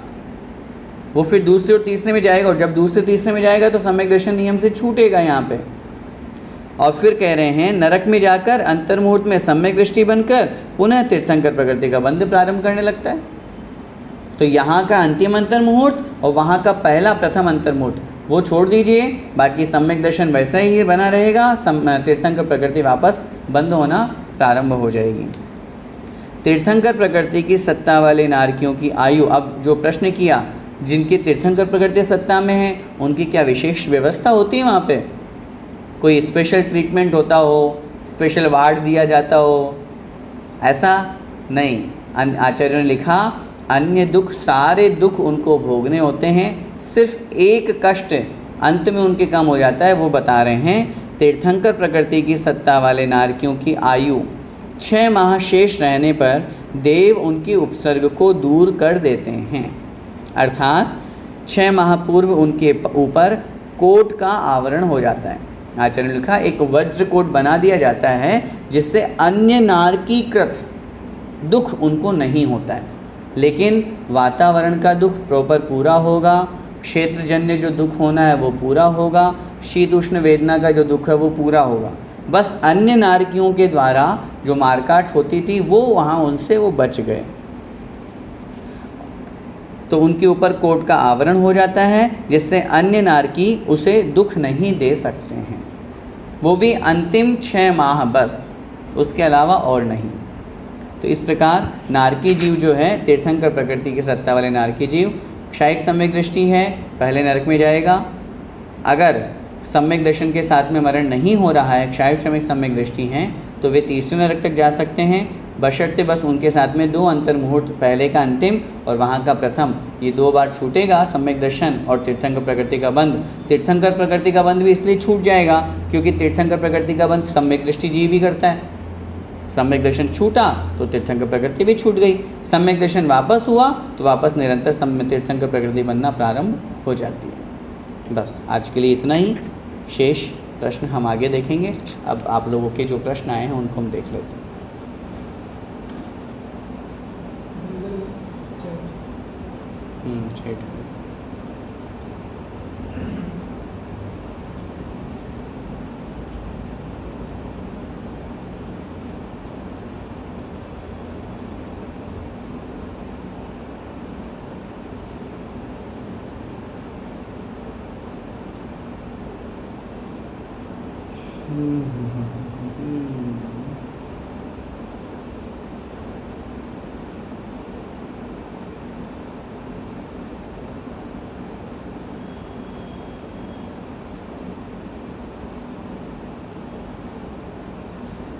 वो फिर दूसरे और तीसरे में जाएगा, और जब दूसरे तीसरे में जाएगा तो सम्यक दर्शन नियम से छूटेगा यहाँ पे। और फिर कह रहे हैं नरक में जाकर अंतर्मुहूर्त में सम्यक दृष्टि बनकर पुनः तीर्थंकर प्रकृति का बंध प्रारंभ करने लगता है। तो यहाँ का अंतिम अंतर्मुहूर्त और वहाँ का पहला प्रथम अंतर्मुहूर्त वो छोड़ दीजिए, बाकी सम्यक दर्शन वैसा ही बना रहेगा, तीर्थंकर प्रकृति वापस बंद होना प्रारंभ हो जाएगी। तीर्थंकर प्रकृति की सत्ता वाले नारकियों की आयु, अब जो प्रश्न किया, जिनकी तीर्थंकर प्रकृति सत्ता में है उनकी क्या विशेष व्यवस्था होती है? वहाँ पे कोई स्पेशल ट्रीटमेंट होता हो, स्पेशल वार्ड दिया जाता हो? ऐसा नहीं। आचार्यों ने लिखा अन्य दुख, सारे दुख उनको भोगने होते हैं, सिर्फ एक कष्ट अंत में उनके काम हो जाता है, वो बता रहे हैं। तीर्थंकर प्रकृति की सत्ता वाले नारकियों की आयु 6 माह शेष रहने पर देव उनकी उपसर्ग को दूर कर देते हैं, अर्थात 6 माह पूर्व उनके ऊपर कोट का आवरण हो जाता है। आचार्य ने लिखा एक वज्र कोट बना दिया जाता है जिससे अन्य नारकीकृत दुख उनको नहीं होता है, लेकिन वातावरण का दुख प्रॉपर पूरा होगा, क्षेत्रजन्य जो दुख होना है वो पूरा होगा, शीत उष्ण वेदना का जो दुख है वो पूरा होगा। बस अन्य नारकियों के द्वारा जो मारकाट होती थी वो वहाँ उनसे वो बच गए, तो उनके ऊपर कोट का आवरण हो जाता है जिससे अन्य नारकी उसे दुख नहीं दे सकते हैं, वो भी अंतिम 6 माह बस, उसके अलावा और नहीं। तो इस प्रकार नारकी जीव जो है, तीर्थंकर प्रकृति की सत्ता वाले नारकी जीव, क्षायिक सम्यक दृष्टि है, पहले नरक में जाएगा। अगर सम्यक दर्शन के साथ में मरण नहीं हो रहा है, क्षायिक क्षमिक सम्यक दृष्टि हैं, तो वे तीसरे नरक तक जा सकते हैं, बशर्ते बस उनके साथ में 2 अंतर्मुहूर्त, पहले का अंतिम और वहाँ का प्रथम, ये 2 बार छूटेगा सम्यक दर्शन और तीर्थंकर प्रकृति का बंध। तीर्थंकर प्रकृति का बंध भी इसलिए छूट जाएगा क्योंकि तीर्थंकर प्रकृति का बंध सम्यक दृष्टि जीव ही करता है। सम्यक दर्शन छूटा तो तीर्थंकर प्रकृति भी छूट गई, सम्यक दर्शन वापस हुआ तो वापस निरंतर तीर्थंकर प्रकृति बनना प्रारंभ हो जाती है। बस आज के लिए इतना ही, शेष प्रश्न हम आगे देखेंगे। अब आप लोगों के जो प्रश्न आए हैं उनको हम देख लेते हैं। चैट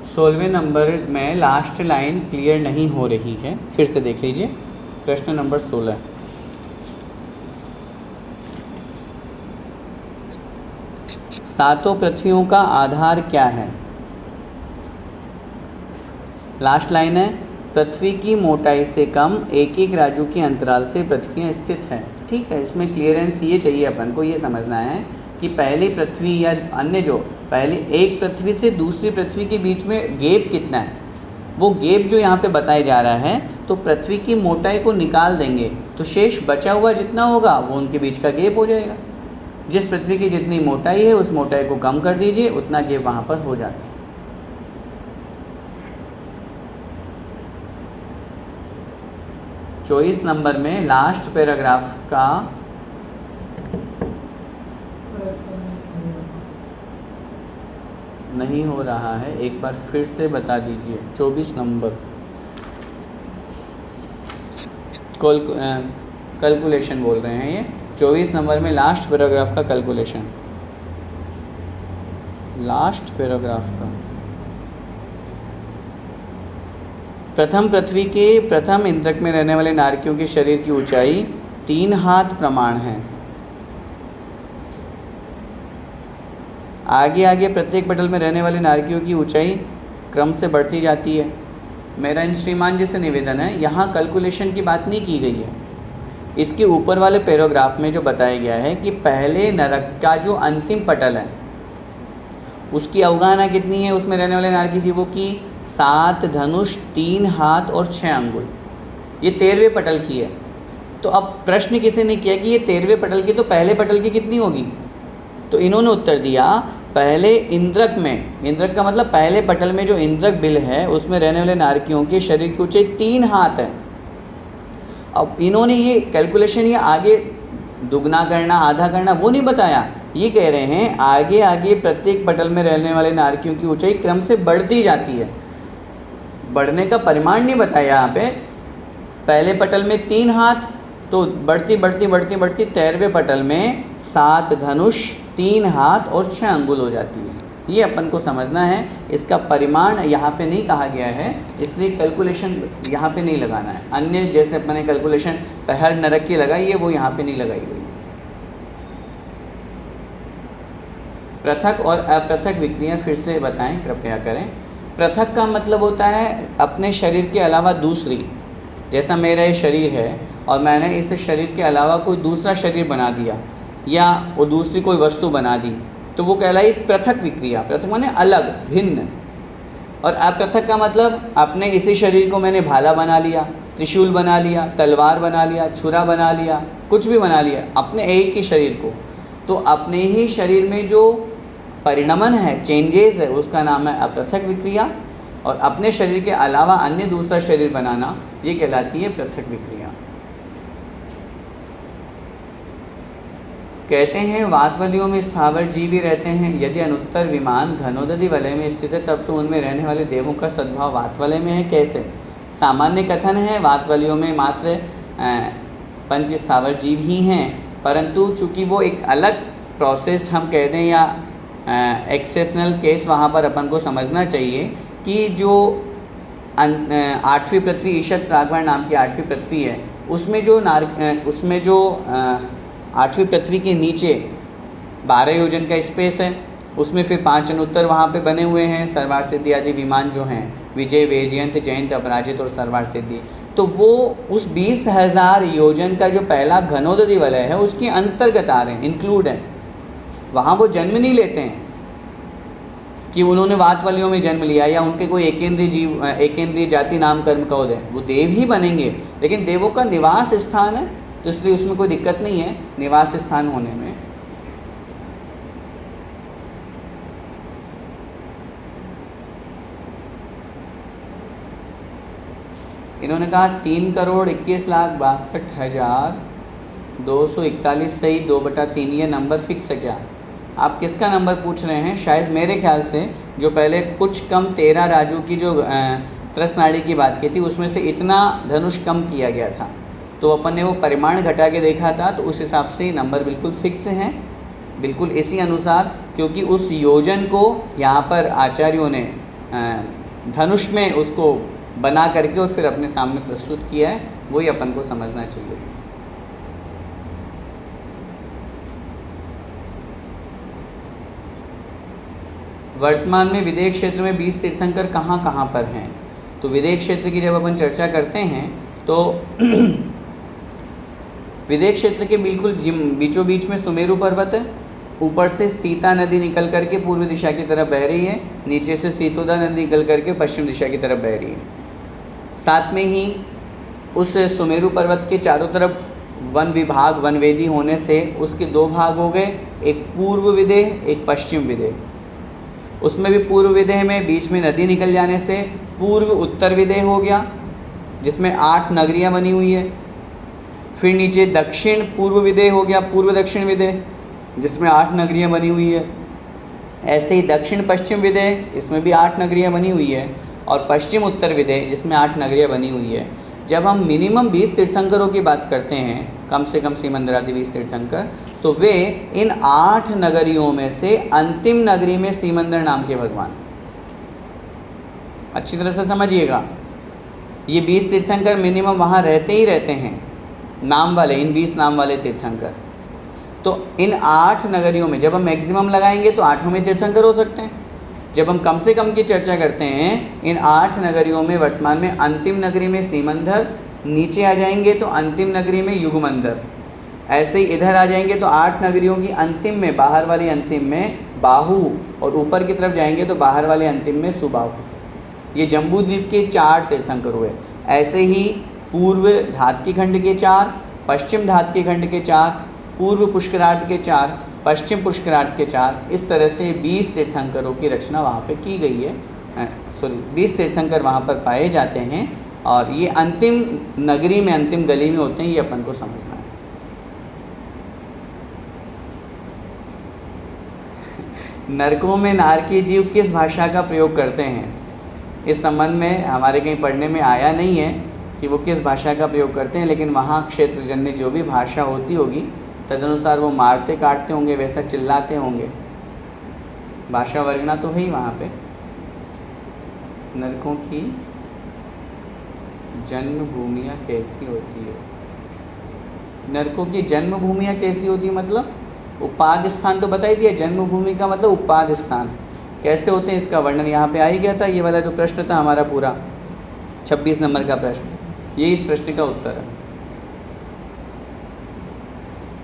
सोलहवें नंबर में लास्ट लाइन क्लियर नहीं हो रही है, फिर से देख लीजिए। प्रश्न नंबर 16, सातों पृथ्वियों का आधार क्या है? लास्ट लाइन है, पृथ्वी की मोटाई से कम एक एक राजू के अंतराल से पृथ्वियाँ स्थित है। ठीक है, इसमें क्लियरेंस ये चाहिए, अपन को ये समझना है कि पहली पृथ्वी या अन्य जो पहले एक पृथ्वी से दूसरी पृथ्वी के बीच में गैप कितना है, वो गैप जो यहाँ पे बताया जा रहा है, तो पृथ्वी की मोटाई को निकाल देंगे तो शेष बचा हुआ जितना होगा वो उनके बीच का गैप हो जाएगा। जिस पृथ्वी की जितनी मोटाई है उस मोटाई को कम कर दीजिए, उतना गैप वहाँ पर हो जाता है। चौबीस नंबर में लास्ट पैराग्राफ का नहीं हो रहा है, एक बार फिर से बता दीजिए। 24 नंबर कैलकुलेशन बोल रहे हैं ये। 24 नंबर में लास्ट पैराग्राफ का कैलकुलेशन, लास्ट पैराग्राफ का प्रथम पृथ्वी के प्रथम इंद्रक में रहने वाले नारकियों के शरीर की ऊंचाई 3 हाथ प्रमाण है। आगे आगे प्रत्येक पटल में रहने वाले नारकियों की ऊंचाई क्रम से बढ़ती जाती है। मेरा इन श्रीमान जी से निवेदन है, यहाँ कैलकुलेशन की बात नहीं की गई है। इसके ऊपर वाले पैराग्राफ में जो बताया गया है कि पहले नरक का जो अंतिम पटल है उसकी अवगाहना कितनी है, उसमें रहने वाले नारकी जीवों की 7 धनुष 3 हाथ और 6 अंगुल। ये 13वें पटल की है। तो अब प्रश्न किसी ने किया कि ये 13वें पटल की तो पहले पटल की कितनी होगी, तो इन्होंने उत्तर दिया पहले इंद्रक में, इंद्रक का मतलब पहले पटल में जो इंद्रक बिल है उसमें रहने वाले नारकियों के शरीर की ऊंचाई 3 हाथ है। अब इन्होंने ये कैलकुलेशन ये आगे दुगना करना आधा करना वो नहीं बताया, ये कह रहे हैं आगे आगे प्रत्येक पटल में रहने वाले नारकियों की ऊंचाई क्रम से बढ़ती जाती है। बढ़ने का परिमाण नहीं बताया यहाँ पे। पहले पटल में 3 हाथ, तो बढ़ती बढ़ती बढ़ती बढ़ती 13वें पटल में 7 धनुष 3 हाथ और 6 अंगुल हो जाती है। ये अपन को समझना है। इसका परिमाण यहाँ पे नहीं कहा गया है, इसलिए कैलकुलेशन यहाँ पे नहीं लगाना है। अन्य जैसे अपने कैलकुलेशन हर नरक की लगाई है वो यहाँ पे नहीं लगाई गई। पृथक और अपृथक विक्रिया फिर से बताएं कृपया करें। पृथक का मतलब होता है अपने शरीर के अलावा दूसरी, जैसा मेरा ये शरीर है और मैंने इस शरीर के अलावा कोई दूसरा शरीर बना दिया या वो दूसरी कोई वस्तु बना दी, तो वो कहलाई पृथक विक्रिया। पृथक माने अलग, भिन्न। और अपृथक का मतलब अपने इसी शरीर को मैंने भाला बना लिया, त्रिशूल बना लिया, तलवार बना लिया, छुरा बना लिया, कुछ भी बना लिया अपने एक ही शरीर को। तो अपने ही शरीर में जो परिणमन है, चेंजेस है, उसका नाम है अपृथक विक्रिया। और अपने शरीर के अलावा अन्य दूसरा शरीर बनाना ये कहलाती है पृथक विक्रिया। कहते हैं वातवलियों में स्थावर जीव ही रहते हैं। यदि अनुत्तर विमान घनोदधि वलय में स्थित है तब तो उनमें रहने वाले देवों का सद्भाव वातवलय में है। कैसे? सामान्य कथन है वातवलियों में मात्र 5 स्थावर जीव ही हैं, परंतु चूँकि वो एक अलग प्रोसेस हम कह दें या एक्सेप्शनल केस वहाँ पर अपन को समझना चाहिए कि जो 8वीं पृथ्वी ईशत प्रागवण नाम की 8वीं पृथ्वी है, उसमें जो 8वीं पृथ्वी के नीचे 12 योजन का स्पेस है, उसमें फिर 5 अनुत्तर वहाँ पे बने हुए हैं, सर्वार सिद्धि आदि विमान जो हैं, विजय वैजयंत जयंत अपराजित और सर्वार सिद्धि। तो वो उस 20,000 योजन का जो पहला घनोदधि वलय है उसके अंतर्गत आ रहे हैं, इंक्लूड है। वहाँ वो जन्म नहीं लेते हैं, कि उन्होंने वातवलियों में जन्म लिया या उनके कोई एकेंद्रीय जाति नाम कर्म कौद है, वो देव ही बनेंगे। लेकिन देवों का निवास स्थान है, तो इसलिए उसमें कोई दिक्कत नहीं है निवास स्थान होने में। इन्होंने कहा 3,21,62,241 सही 2/3, ये नंबर फिक्स है क्या? आप किसका नंबर पूछ रहे हैं? शायद मेरे ख्याल से जो पहले कुछ कम 13 राजू की जो त्रसनाड़ी की बात की थी, उसमें से इतना धनुष कम किया गया था, तो अपन ने वो परिमाण घटा के देखा था, तो उस हिसाब से नंबर बिल्कुल फिक्स हैं, बिल्कुल इसी अनुसार, क्योंकि उस योजन को यहाँ पर आचार्यों ने धनुष में उसको बना करके और फिर अपने सामने प्रस्तुत किया है, वही अपन को समझना चाहिए। वर्तमान में विदेह क्षेत्र में 20 तीर्थंकर कहाँ कहाँ पर हैं? तो विदेह क्षेत्र की जब अपन चर्चा करते हैं तो विदेह क्षेत्र के बिल्कुल बीचों बीच में सुमेरु पर्वत है, ऊपर से सीता नदी निकल करके पूर्व दिशा की तरफ बह रही है, नीचे से सीतोदा नदी निकल करके पश्चिम दिशा की तरफ बह रही है। साथ में ही उस सुमेरु पर्वत के चारों तरफ वन विभाग वनवेदी होने से उसके दो भाग हो गए, एक पूर्व विदेह एक पश्चिम विदेह। उसमें भी पूर्व विदेह में बीच में नदी निकल जाने से पूर्व उत्तर विदेह हो गया, जिसमें 8 नगरियाँ बनी हुई है। फिर नीचे दक्षिण पूर्व विदेह हो गया, पूर्व दक्षिण विदेह, जिसमें 8 नगरियाँ बनी हुई है। ऐसे ही दक्षिण पश्चिम विदेह, इसमें भी 8 नगरियाँ बनी हुई है, और पश्चिम उत्तर विदेह जिसमें 8 नगरियाँ बनी हुई है। जब हम मिनिमम 20 तीर्थंकरों की बात करते हैं, कम से कम सीमंदरादि 20 तीर्थंकर, तो वे इन 8 नगरियों में से अंतिम नगरी में सीमंदर नाम के भगवान, अच्छी तरह से समझिएगा, ये 20 तीर्थंकर मिनिमम वहाँ रहते ही रहते हैं, नाम वाले, इन 20 नाम वाले तीर्थंकर। तो इन 8 नगरियों में जब हम मैक्सिमम लगाएंगे तो 8 में तीर्थंकर हो सकते हैं। जब हम कम से कम की चर्चा करते हैं, इन 8 नगरियों में वर्तमान में अंतिम नगरी में सीमंदर, नीचे आ जाएंगे तो अंतिम नगरी में युगमंदर, ऐसे ही इधर आ जाएंगे तो 8 नगरियों की अंतिम में, बाहर वाली अंतिम में बाहु, और ऊपर की तरफ जाएंगे तो बाहर वाले अंतिम में सुबाहु। ये जम्बू द्वीप के 4 तीर्थंकर हुए। ऐसे ही पूर्व धातकी खंड के 4, पश्चिम धातकी खंड के 4, पूर्व पुष्करार्ध के 4, पश्चिम पुष्करार्ध के 4, इस तरह से 20 तीर्थंकरों की रचना वहाँ पे की गई है। 20 तीर्थंकर वहाँ पर पाए जाते हैं, और ये अंतिम नगरी में, अंतिम गली में होते हैं, ये अपन को समझना है। नरकों में नारकी जीव किस भाषा का प्रयोग करते हैं? इस संबंध में हमारे कहीं पढ़ने में आया नहीं है कि वो किस भाषा का प्रयोग करते हैं, लेकिन वहाँ क्षेत्रजन्य जो भी भाषा होती होगी तदनुसार वो मारते काटते होंगे, वैसा चिल्लाते होंगे। भाषा वर्गना तो है ही वहाँ पे। नरकों की जन्मभूमियाँ कैसी होती है? नरकों की जन्मभूमियाँ कैसी होती है मतलब उपाद स्थान तो बता ही दिया। जन्मभूमि का मतलब उपाद स्थान कैसे होते हैं, इसका वर्णन यहाँ पे आ ही गया था। ये वाला जो प्रश्न था हमारा पूरा 26 नंबर का प्रश्न, ये इस प्रश्न का उत्तर है।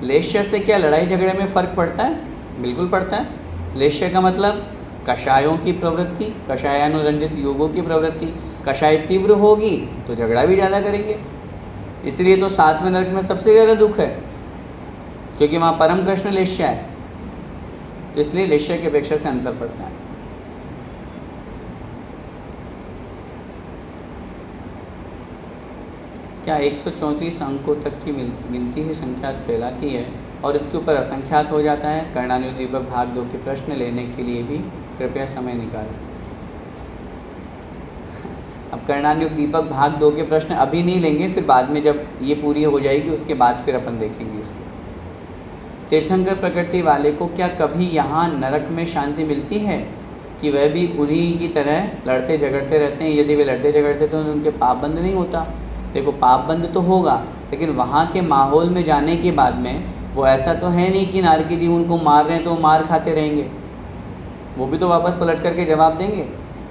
लेश्य से क्या लड़ाई झगड़े में फ़र्क पड़ता है? बिल्कुल पड़ता है। लेश्य का मतलब कषायों की प्रवृत्ति, कषायानुरंजित योगों की प्रवृत्ति। कषाय तीव्र होगी तो झगड़ा भी ज़्यादा करेंगे, इसलिए तो 7वें नरक में सबसे ज़्यादा दुख है, क्योंकि वहाँ परम कृष्ण लेश्य है, तो इसलिए लेश्य की अपेक्षा से अंतर पड़ता है। क्या 134 अंकों तक की गिनती ही संख्यात कहलाती है और इसके ऊपर असंख्यात हो जाता है? कर्णानुय दीपक भाग 2 के प्रश्न लेने के लिए भी कृपया समय निकालें। अब कर्णानुय दीपक भाग 2 के प्रश्न अभी नहीं लेंगे, फिर बाद में जब ये पूरी हो जाएगी उसके बाद फिर अपन देखेंगे इसको। तीर्थंकर प्रकृति वाले को क्या कभी यहाँ नरक में शांति मिलती है कि वह भी उन्हीं की तरह लड़ते झगड़ते रहते हैं? यदि वे लड़ते झगड़ते तो उनके पाप बंद नहीं होता? देखो, पाप बंद तो होगा, लेकिन वहाँ के माहौल में जाने के बाद में वो ऐसा तो है नहीं कि नारकी जी उनको मार रहे हैं तो मार खाते रहेंगे, वो भी तो वापस पलट करके जवाब देंगे।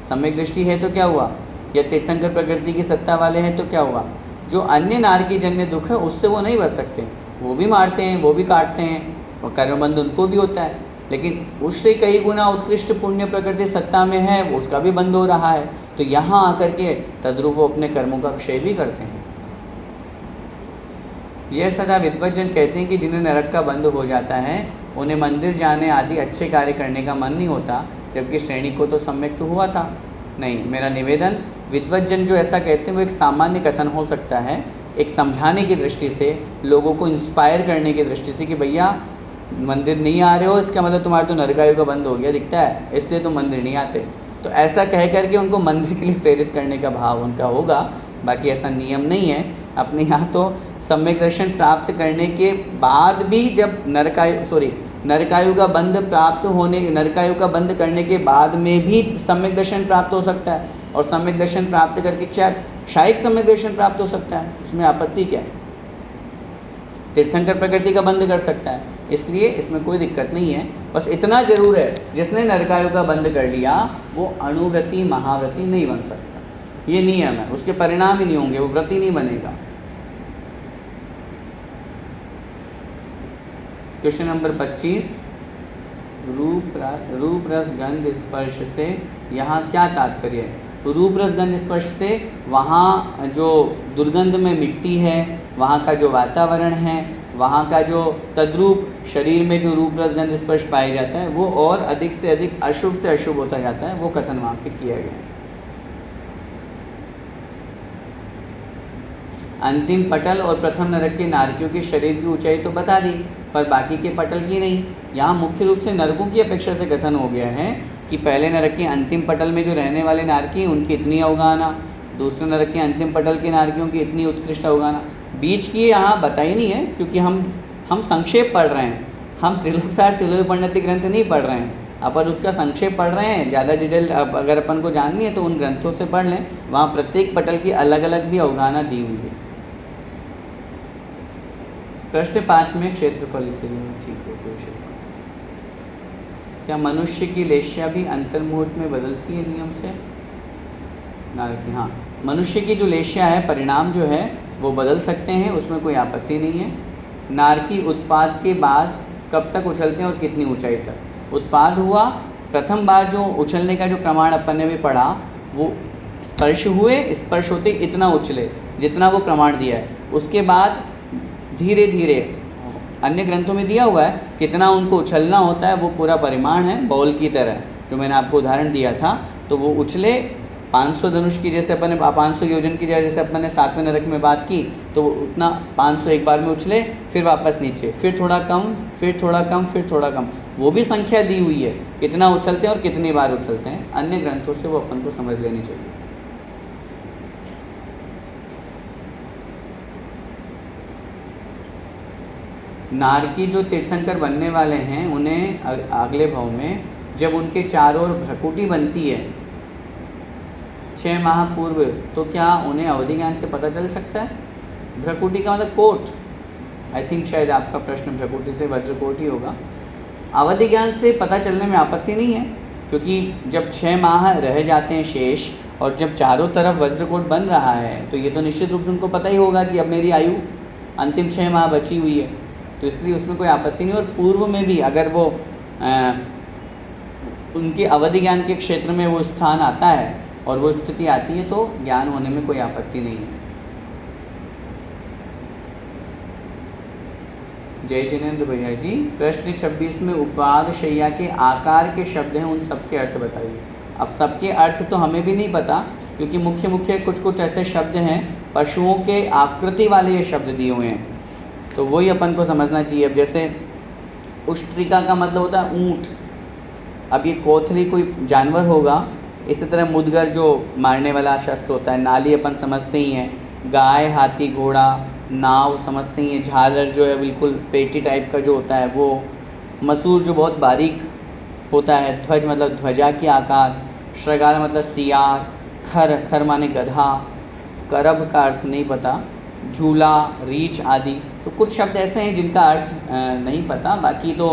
सम्यक दृष्टि है तो क्या हुआ, या तीर्थंकर प्रकृति की सत्ता वाले हैं तो क्या हुआ? जो अन्य नारकी जन्य दुख है उससे वो नहीं बच सकते, वो भी मारते हैं, वो भी काटते हैं, और कर्मबंध उनको भी होता है। लेकिन उससे कई गुना उत्कृष्ट पुण्य प्रकृति सत्ता में है, वो उसका भी बंद हो रहा है। तो यहाँ आकर के तद्रुप वो अपने कर्मों का क्षय भी करते हैं। यह सदा विद्वज्जन कहते हैं कि जिन्हें नरक का बंद हो जाता है उन्हें मंदिर जाने आदि अच्छे कार्य करने का मन नहीं होता, जबकि श्रेणी को तो सम्यक तो हुआ था। नहीं, मेरा निवेदन, विद्वज्जन जो ऐसा कहते हैं वो एक सामान्य कथन हो सकता है, एक समझाने की दृष्टि से, लोगों को इंस्पायर करने की दृष्टि से कि भैया मंदिर नहीं आ रहे हो, इसका मतलब तुम्हारा तो नरकायु का बंद हो गया दिखता है, इसलिए तुम मंदिर नहीं आते। तो ऐसा कह करके उनको मंदिर के लिए प्रेरित करने का भाव उनका होगा, बाकी ऐसा नियम नहीं है। अपने यहाँ तो सम्यक दर्शन प्राप्त करने के बाद भी जब नरकायु का बंध प्राप्त होने, नरकायु का बंध करने के बाद में भी सम्यक दर्शन प्राप्त हो सकता है, और सम्यक दर्शन प्राप्त करके क्या क्षायिक सम्यक दर्शन प्राप्त हो सकता है, उसमें आपत्ति क्या है? तीर्थंकर प्रकृति का बंध कर सकता है, इसलिए इसमें कोई दिक्कत नहीं है। बस इतना जरूर है, जिसने नरकायु का बंध कर लिया वो अणुव्रती महाव्रती नहीं बन सकता, ये नियम है, उसके परिणाम ही नहीं होंगे, वो व्रती नहीं बनेगा। क्वेश्चन नंबर 25, रूप रस गंध स्पर्श से यहाँ क्या तात्पर्य है? रूप रस गंध स्पर्श से वहाँ जो दुर्गंध में मिट्टी है, वहाँ का जो वातावरण है, वहाँ का जो तद्रूप शरीर में जो रूप रस गंध स्पर्श पाया जाता है वो और अधिक से अधिक अशुभ से अशुभ होता जाता है, वो कथन वहाँ पे किया गया है। अंतिम पटल और प्रथम नरक के नारकियों के शरीर की ऊंचाई तो बता दी, पर बाकी के पटल की नहीं। यहाँ मुख्य रूप से नरकों की अपेक्षा से कथन हो गया है कि पहले नरक के अंतिम पटल में जो रहने वाले नारकी उनकी इतनी अवगाहना, दूसरे नरक के अंतिम पटल के नारकियों की इतनी उत्कृष्ट अवगाहना। बीच की यहाँ बताई नहीं है, क्योंकि हम संक्षेप पढ़ रहे हैं, हम त्रिलोकसार त्रिलोकी परिणति ग्रंथ नहीं पढ़ रहे हैं, अपन उसका संक्षेप पढ़ रहे हैं। ज़्यादा डिटेल अगर अपन को जाननी है तो उन ग्रंथों से पढ़ लें, वहाँ प्रत्येक पटल की अलग अलग भी अवगाहना दी हुई है। प्रश्न 5 में क्षेत्रफल के लिए ठीक है, क्षेत्रफल क्या मनुष्य की लेश्या भी अंतर्मुहूर्त में बदलती है नियम से? नारकी, हाँ, मनुष्य की जो लेश्या है परिणाम जो है वो बदल सकते हैं, उसमें कोई आपत्ति नहीं है। नारकी उत्पाद के बाद कब तक उछलते हैं और कितनी ऊंचाई तक? उत्पाद हुआ, प्रथम बार जो उछलने का जो प्रमाण अपन ने भी पढ़ा, वो स्पर्श हुए, स्पर्श होते इतना उछले जितना वो प्रमाण दिया है, उसके बाद धीरे धीरे अन्य ग्रंथों में दिया हुआ है कितना उनको उछलना होता है, वो पूरा परिमाण है बॉल की तरह, जो मैंने आपको उदाहरण दिया था। तो वो उछले 500 धनुष की, जैसे अपन ने 500 योजन की जगह जैसे अपन ने 7वें नरक में बात की, तो वो उतना 500 एक बार में उछले, फिर वापस नीचे, फिर थोड़ा कम, फिर थोड़ा कम, फिर थोड़ा कम, वो भी संख्या दी हुई है कितना उछलते हैं और कितनी बार उछलते हैं। अन्य ग्रंथों से वो अपन को समझ लेनी चाहिए। नारकी जो तीर्थंकर बनने वाले हैं उन्हें अगले भाव में जब उनके चारों ओर भ्रकुटी बनती है 6 माह पूर्व, तो क्या उन्हें अवधि ज्ञान से पता चल सकता है? भ्रकुटी का मतलब कोट, आई थिंक शायद आपका प्रश्न भ्रकुटी से वज्रकोट ही होगा। अवधि ज्ञान से पता चलने में आपत्ति नहीं है, क्योंकि जब 6 माह रह जाते हैं शेष और जब चारों तरफ वज्रकोट बन रहा है तो ये तो निश्चित रूप से उनको पता ही होगा कि अब मेरी आयु अंतिम 6 माह बची हुई है, तो इसलिए उसमें कोई आपत्ति नहीं। और पूर्व में भी अगर वो उनके अवधि ज्ञान के क्षेत्र में वो स्थान आता है और वो स्थिति आती है तो ज्ञान होने में कोई आपत्ति नहीं है। जय जिनेंद्र भैया जी, प्रश्न 26 में उपाद शैया के आकार के शब्द हैं, उन सबके अर्थ बताइए। अब सबके अर्थ तो हमें भी नहीं पता, क्योंकि मुख्य मुख्य कुछ ऐसे शब्द हैं, पशुओं के आकृति वाले ये शब्द दिए हुए हैं, तो वही अपन को समझना चाहिए। अब जैसे उष्ट्रिका का मतलब होता है ऊँट, अब ये कोथली कोई जानवर होगा, इसी तरह मुदगर जो मारने वाला शस्त्र होता है, नाली अपन समझते ही हैं, गाय, हाथी, घोड़ा, नाव समझते ही हैं, झालर जो है बिल्कुल पेटी टाइप का जो होता है वो, मसूर जो बहुत बारीक होता है, ध्वज मतलब ध्वजा के आकार, श्रृगाल मतलब सियार, खर माने गधा, करभ का अर्थ नहीं पता, झूला, रीछ आदि। तो कुछ शब्द ऐसे हैं जिनका अर्थ नहीं पता, बाकी तो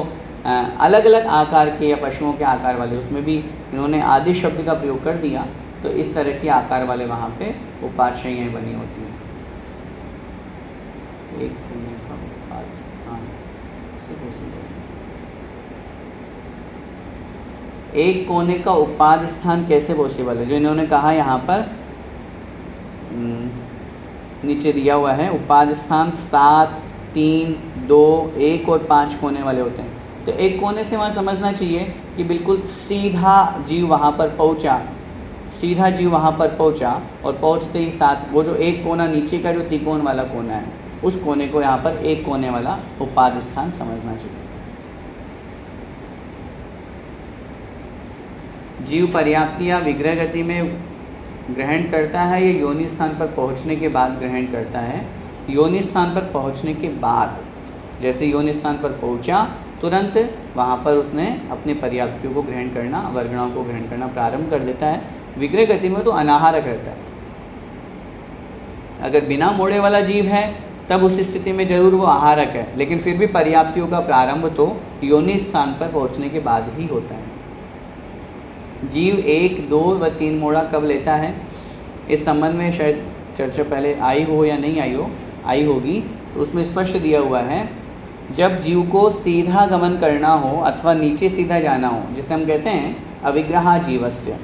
अलग अलग आकार के या पशुओं के आकार वाले, उसमें भी इन्होंने आदि शब्द का प्रयोग कर दिया, तो इस तरह के आकार वाले वहाँ पे उपाश्रयाएँ बनी होती हैं। एक पाकिस्तान से एक कोने का उपाद स्थान कैसे पॉसिबल है? जो इन्होंने कहा यहाँ पर नीचे दिया हुआ है, उपाद स्थान 7, 3, 2, 1 और 5 कोने वाले होते हैं। तो एक कोने से वहाँ समझना चाहिए कि बिल्कुल सीधा जीव वहाँ पर पहुँचा, सीधा जीव वहाँ पर पहुँचा और पहुँचते ही साथ वो जो एक कोना नीचे का जो त्रिकोण वाला कोना है, उस कोने को यहाँ पर एक कोने वाला उपाद स्थान समझना चाहिए। जीव पर्याप्ति या विग्रह गति में ग्रहण करता है या योनि स्थान पर पहुंचने के बाद ग्रहण करता है? योनि स्थान पर पहुंचने के बाद, जैसे योनि स्थान पर पहुंचा तुरंत वहाँ पर उसने अपने पर्याप्तियों को ग्रहण करना, वर्गणाओं को ग्रहण करना प्रारंभ कर देता है। विग्रह गति में तो अनाहारक रहता है। अगर बिना मोड़े वाला जीव है तब उस स्थिति में जरूर वो आहारक है, लेकिन फिर भी पर्याप्तियों का प्रारंभ तो योनि स्थान पर पहुँचने के बाद ही होता है। जीव 1, 2 व 3 मोड़ा कब लेता है? इस संबंध में शायद चर्चा पहले आई हो या नहीं आई होगी, तो उसमें स्पष्ट दिया हुआ है, जब जीव को सीधा गमन करना हो अथवा नीचे सीधा जाना हो, जिसे हम कहते हैं अविग्रहा जीवस्य,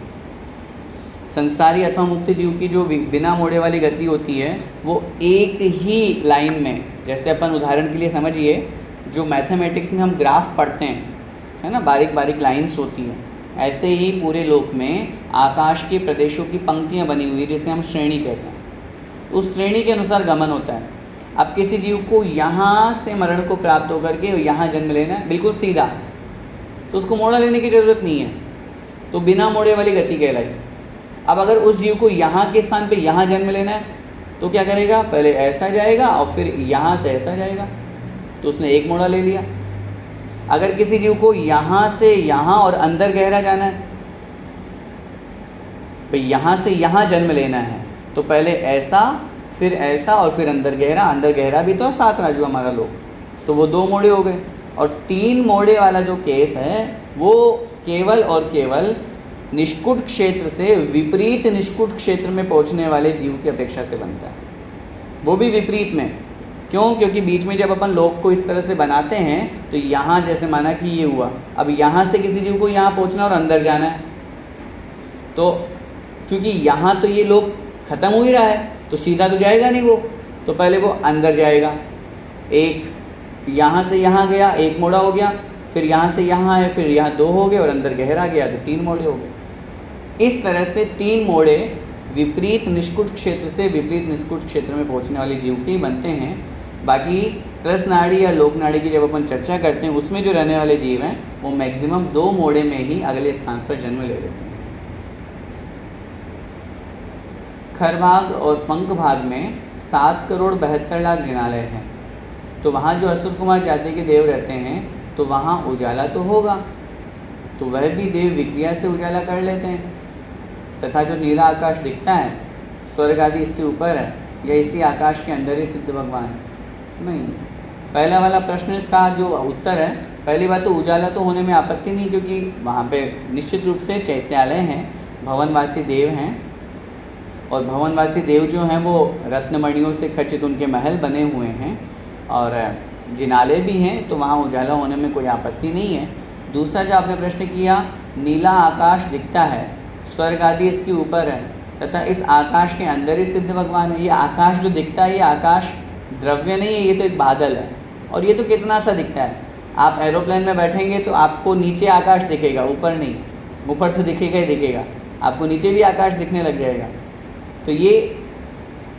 संसारी अथवा मुक्त जीव की जो बिना मोड़े वाली गति होती है वो एक ही लाइन में, जैसे अपन उदाहरण के लिए समझिए, जो मैथमेटिक्स में हम ग्राफ पढ़ते हैं, है ना, बारीक बारीक लाइंस होती हैं, ऐसे ही पूरे लोक में आकाश के प्रदेशों की पंक्तियां बनी हुई, जिसे हम श्रेणी कहते हैं। उस श्रेणी के अनुसार गमन होता है। अब किसी जीव को यहाँ से मरण को प्राप्त होकर के यहाँ जन्म लेना है बिल्कुल सीधा, तो उसको मोड़ा लेने की ज़रूरत नहीं है, तो बिना मोड़े वाली गति कहलाई। अब अगर उस जीव को यहाँ के स्थान पे यहाँ जन्म लेना है तो क्या करेगा? पहले ऐसा जाएगा और फिर यहाँ से ऐसा जाएगा, तो उसने एक मोड़ा ले लिया। अगर किसी जीव को यहाँ से यहाँ और अंदर गहरा जाना है, भाई यहाँ से यहाँ जन्म लेना है, तो पहले ऐसा फिर ऐसा और फिर अंदर गहरा भी तो 7 राजू हमारा लोग, तो वो 2 मोड़े हो गए। और 3 मोड़े वाला जो केस है वो केवल और केवल निष्कुट क्षेत्र से विपरीत निष्कुट क्षेत्र में पहुँचने वाले जीव की अपेक्षा से बनता है, वो भी विपरीत में। क्यों? क्योंकि बीच में जब अपन लोक को इस तरह से बनाते हैं तो यहाँ जैसे माना कि ये हुआ, अब यहाँ से किसी जीव को यहाँ पहुँचना और अंदर जाना है, तो क्योंकि यहाँ तो ये लोक ख़त्म हो ही रहा है तो सीधा तो जाएगा नहीं वो, तो पहले वो अंदर जाएगा, एक यहाँ से यहाँ गया, 1 मोड़ा हो गया, फिर यहाँ से यहाँ है, फिर यहाँ 2 हो गए और अंदर गहरा गया तो 3 मोड़े हो गए। इस तरह से 3 मोड़े विपरीत निष्कुट क्षेत्र से विपरीत निष्कुट क्षेत्र में पहुँचने वाले जीव के ही बनते हैं। बाकी त्रस नाड़ी या लोक नाड़ी की जब अपन चर्चा करते हैं, उसमें जो रहने वाले जीव हैं वो मैक्सिमम 2 मोड़े में ही अगले स्थान पर जन्म ले लेते हैं। खर भाग और पंख भाग में 7,72,00,000 जिनालय हैं, तो वहाँ जो असुर कुमार जाति के देव रहते हैं तो वहाँ उजाला तो होगा, तो वह भी देव विक्रिया से उजाला कर लेते हैं। तथा जो नीला आकाश दिखता है, स्वर्ग आदि इससे ऊपर है या इसी आकाश के अंदर ही सिद्ध भगवान है? नहीं। पहला वाला प्रश्न का जो उत्तर है, पहली बात तो उजाला तो होने में आपत्ति नहीं, क्योंकि वहाँ पे निश्चित रूप से चैत्यालय हैं, भवनवासी देव हैं, और भवनवासी देव जो हैं वो रत्नमणियों से खचित उनके महल बने हुए हैं और जिनाले भी हैं, तो वहाँ उजाला होने में कोई आपत्ति नहीं है। दूसरा जो आपने प्रश्न किया, नीला आकाश दिखता है, स्वर्ग आदि इसके ऊपर है तथा इस आकाश के अंदर ही सिद्ध भगवान है। ये आकाश जो दिखता है, ये आकाश द्रव्य नहीं है, ये तो एक बादल है। और ये तो कितना सा दिखता है, आप एरोप्लेन में बैठेंगे तो आपको नीचे आकाश दिखेगा, ऊपर नहीं। ऊपर तो दिखेगा ही दिखेगा, आपको नीचे भी आकाश दिखने लग जाएगा। तो ये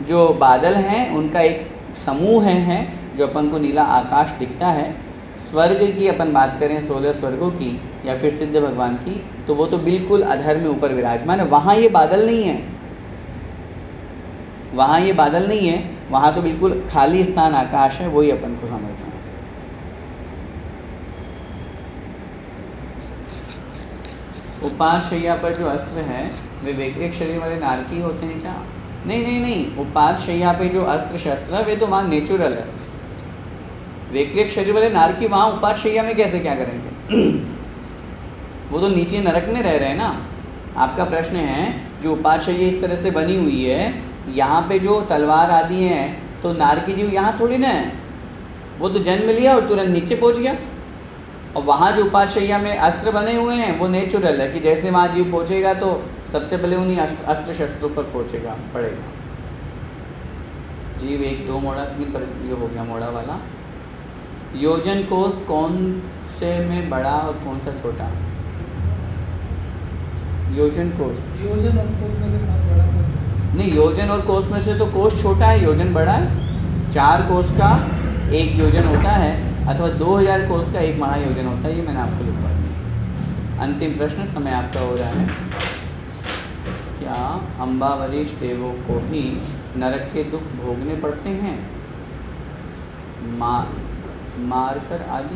जो बादल हैं उनका एक समूह है जो अपन को नीला आकाश दिखता है। स्वर्ग की अपन बात करें, 16 स्वर्गों की या फिर सिद्ध भगवान की, तो वो तो बिल्कुल अधर में ऊपर विराजमान है। वहाँ ये बादल नहीं है, वहाँ ये बादल नहीं है, वहाँ तो बिल्कुल खाली स्थान आकाश है, वही अपन को समझना है। उपाद शैया पर जो अस्त्र है वे वैक्रिक शरीर वाले नारकी होते हैं क्या? नहीं, उपाद शैया पे जो अस्त्र शस्त्र है वे तो वहाँ नेचुरल है। वैक्रिक शरीर वाले नारकी वहाँ उपाद शैया में कैसे क्या करेंगे? वो तो नीचे नरक में रह रहे हैं ना। आपका प्रश्न है जो उपाद शैया इस तरह से बनी हुई है, यहाँ पे जो तलवार आदि हैं तो नारकी जीव यहाँ थोड़ी ना है, वो तो जन्म लिया और तुरंत नीचे पहुँच गया। और वहाँ जो उपाध्याया में अस्त्र बने हुए हैं वो नेचुरल है कि जैसे वहाँ जीव पहुँचेगा तो सबसे पहले उन्हीं अस्त्र शस्त्रों पर पहुँचेगा पड़ेगा। जीव 1 2 मोड़ा 3 परिस्थिति हो गया मोड़ा वाला। योजन कोष कौन से में बड़ा और कौन सा छोटा? योजन कोष, योजन और कोष में से कौन बड़ा कौन छोटा? नहीं, योजन और कोष में से तो कोष छोटा है, योजन बड़ा है। 4 कोष का 1 योजन होता है अथवा 2000 कोष का 1 महायोजन होता है। ये मैंने आपको लिखवा दिया। अंतिम प्रश्न, समय आपका हो रहा है। क्या अम्बावरीश देवों को भी नरक के दुख भोगने पड़ते हैं? मारकर आदि,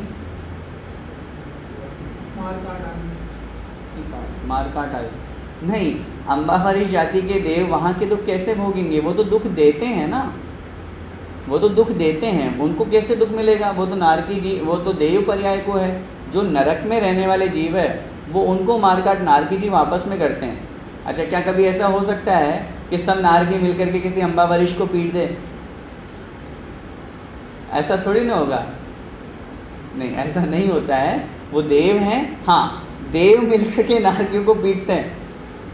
मारकाट आदि नहीं। अम्बावरीश जाति के देव वहाँ के दुख कैसे भोगेंगे? वो तो दुख देते हैं ना, वो तो दुख देते हैं। उनको कैसे दुख मिलेगा? वो तो नारकी जीव, वो तो देव पर्याय को है। जो नरक में रहने वाले जीव है वो उनको मारकाट नारकी जीव आपस में करते हैं। अच्छा, क्या कभी ऐसा हो सकता है कि सब नारकी मिलकर के किसी अम्बावरीश को पीट दे? ऐसा थोड़ी ना होगा। नहीं, ऐसा नहीं होता है। वो देव हैं, हाँ, देव मिलकर के नारकियों को पीटते हैं।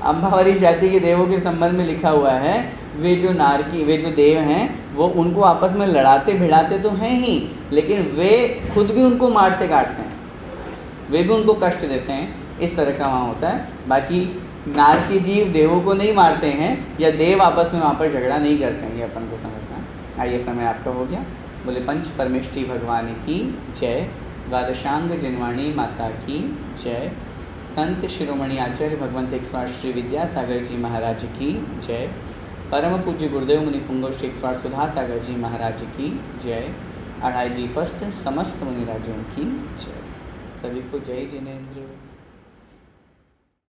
अम्बावरीश जाति के देवों के संबंध में लिखा हुआ है, वे जो देव हैं वो उनको आपस में लड़ाते भिड़ाते तो हैं ही, लेकिन वे खुद भी उनको मारते काटते हैं, वे भी उनको कष्ट देते हैं। इस तरह का वहाँ होता है। बाकी नारकी जीव देवों को नहीं मारते हैं या देव आपस में वहाँ पर झगड़ा नहीं करते हैं, ये अपन को समझना है। आइए, समय आपका हो गया। बोले पंच परमेष्टि भगवान की जय, द्वादशांग जिनवाणी माता की जय, संत शिरोमणि आचार्य भगवंत 108 श्री विद्यासागर जी महाराज की जय, परम पूज्य गुरुदेव मुनि पुंगव श्री 108 सुधा सागर जी महाराज की जय, अढ़ाई दीपस्थ समस्त मुनिराजों की जय। सभी को जय जिनेन्द्र।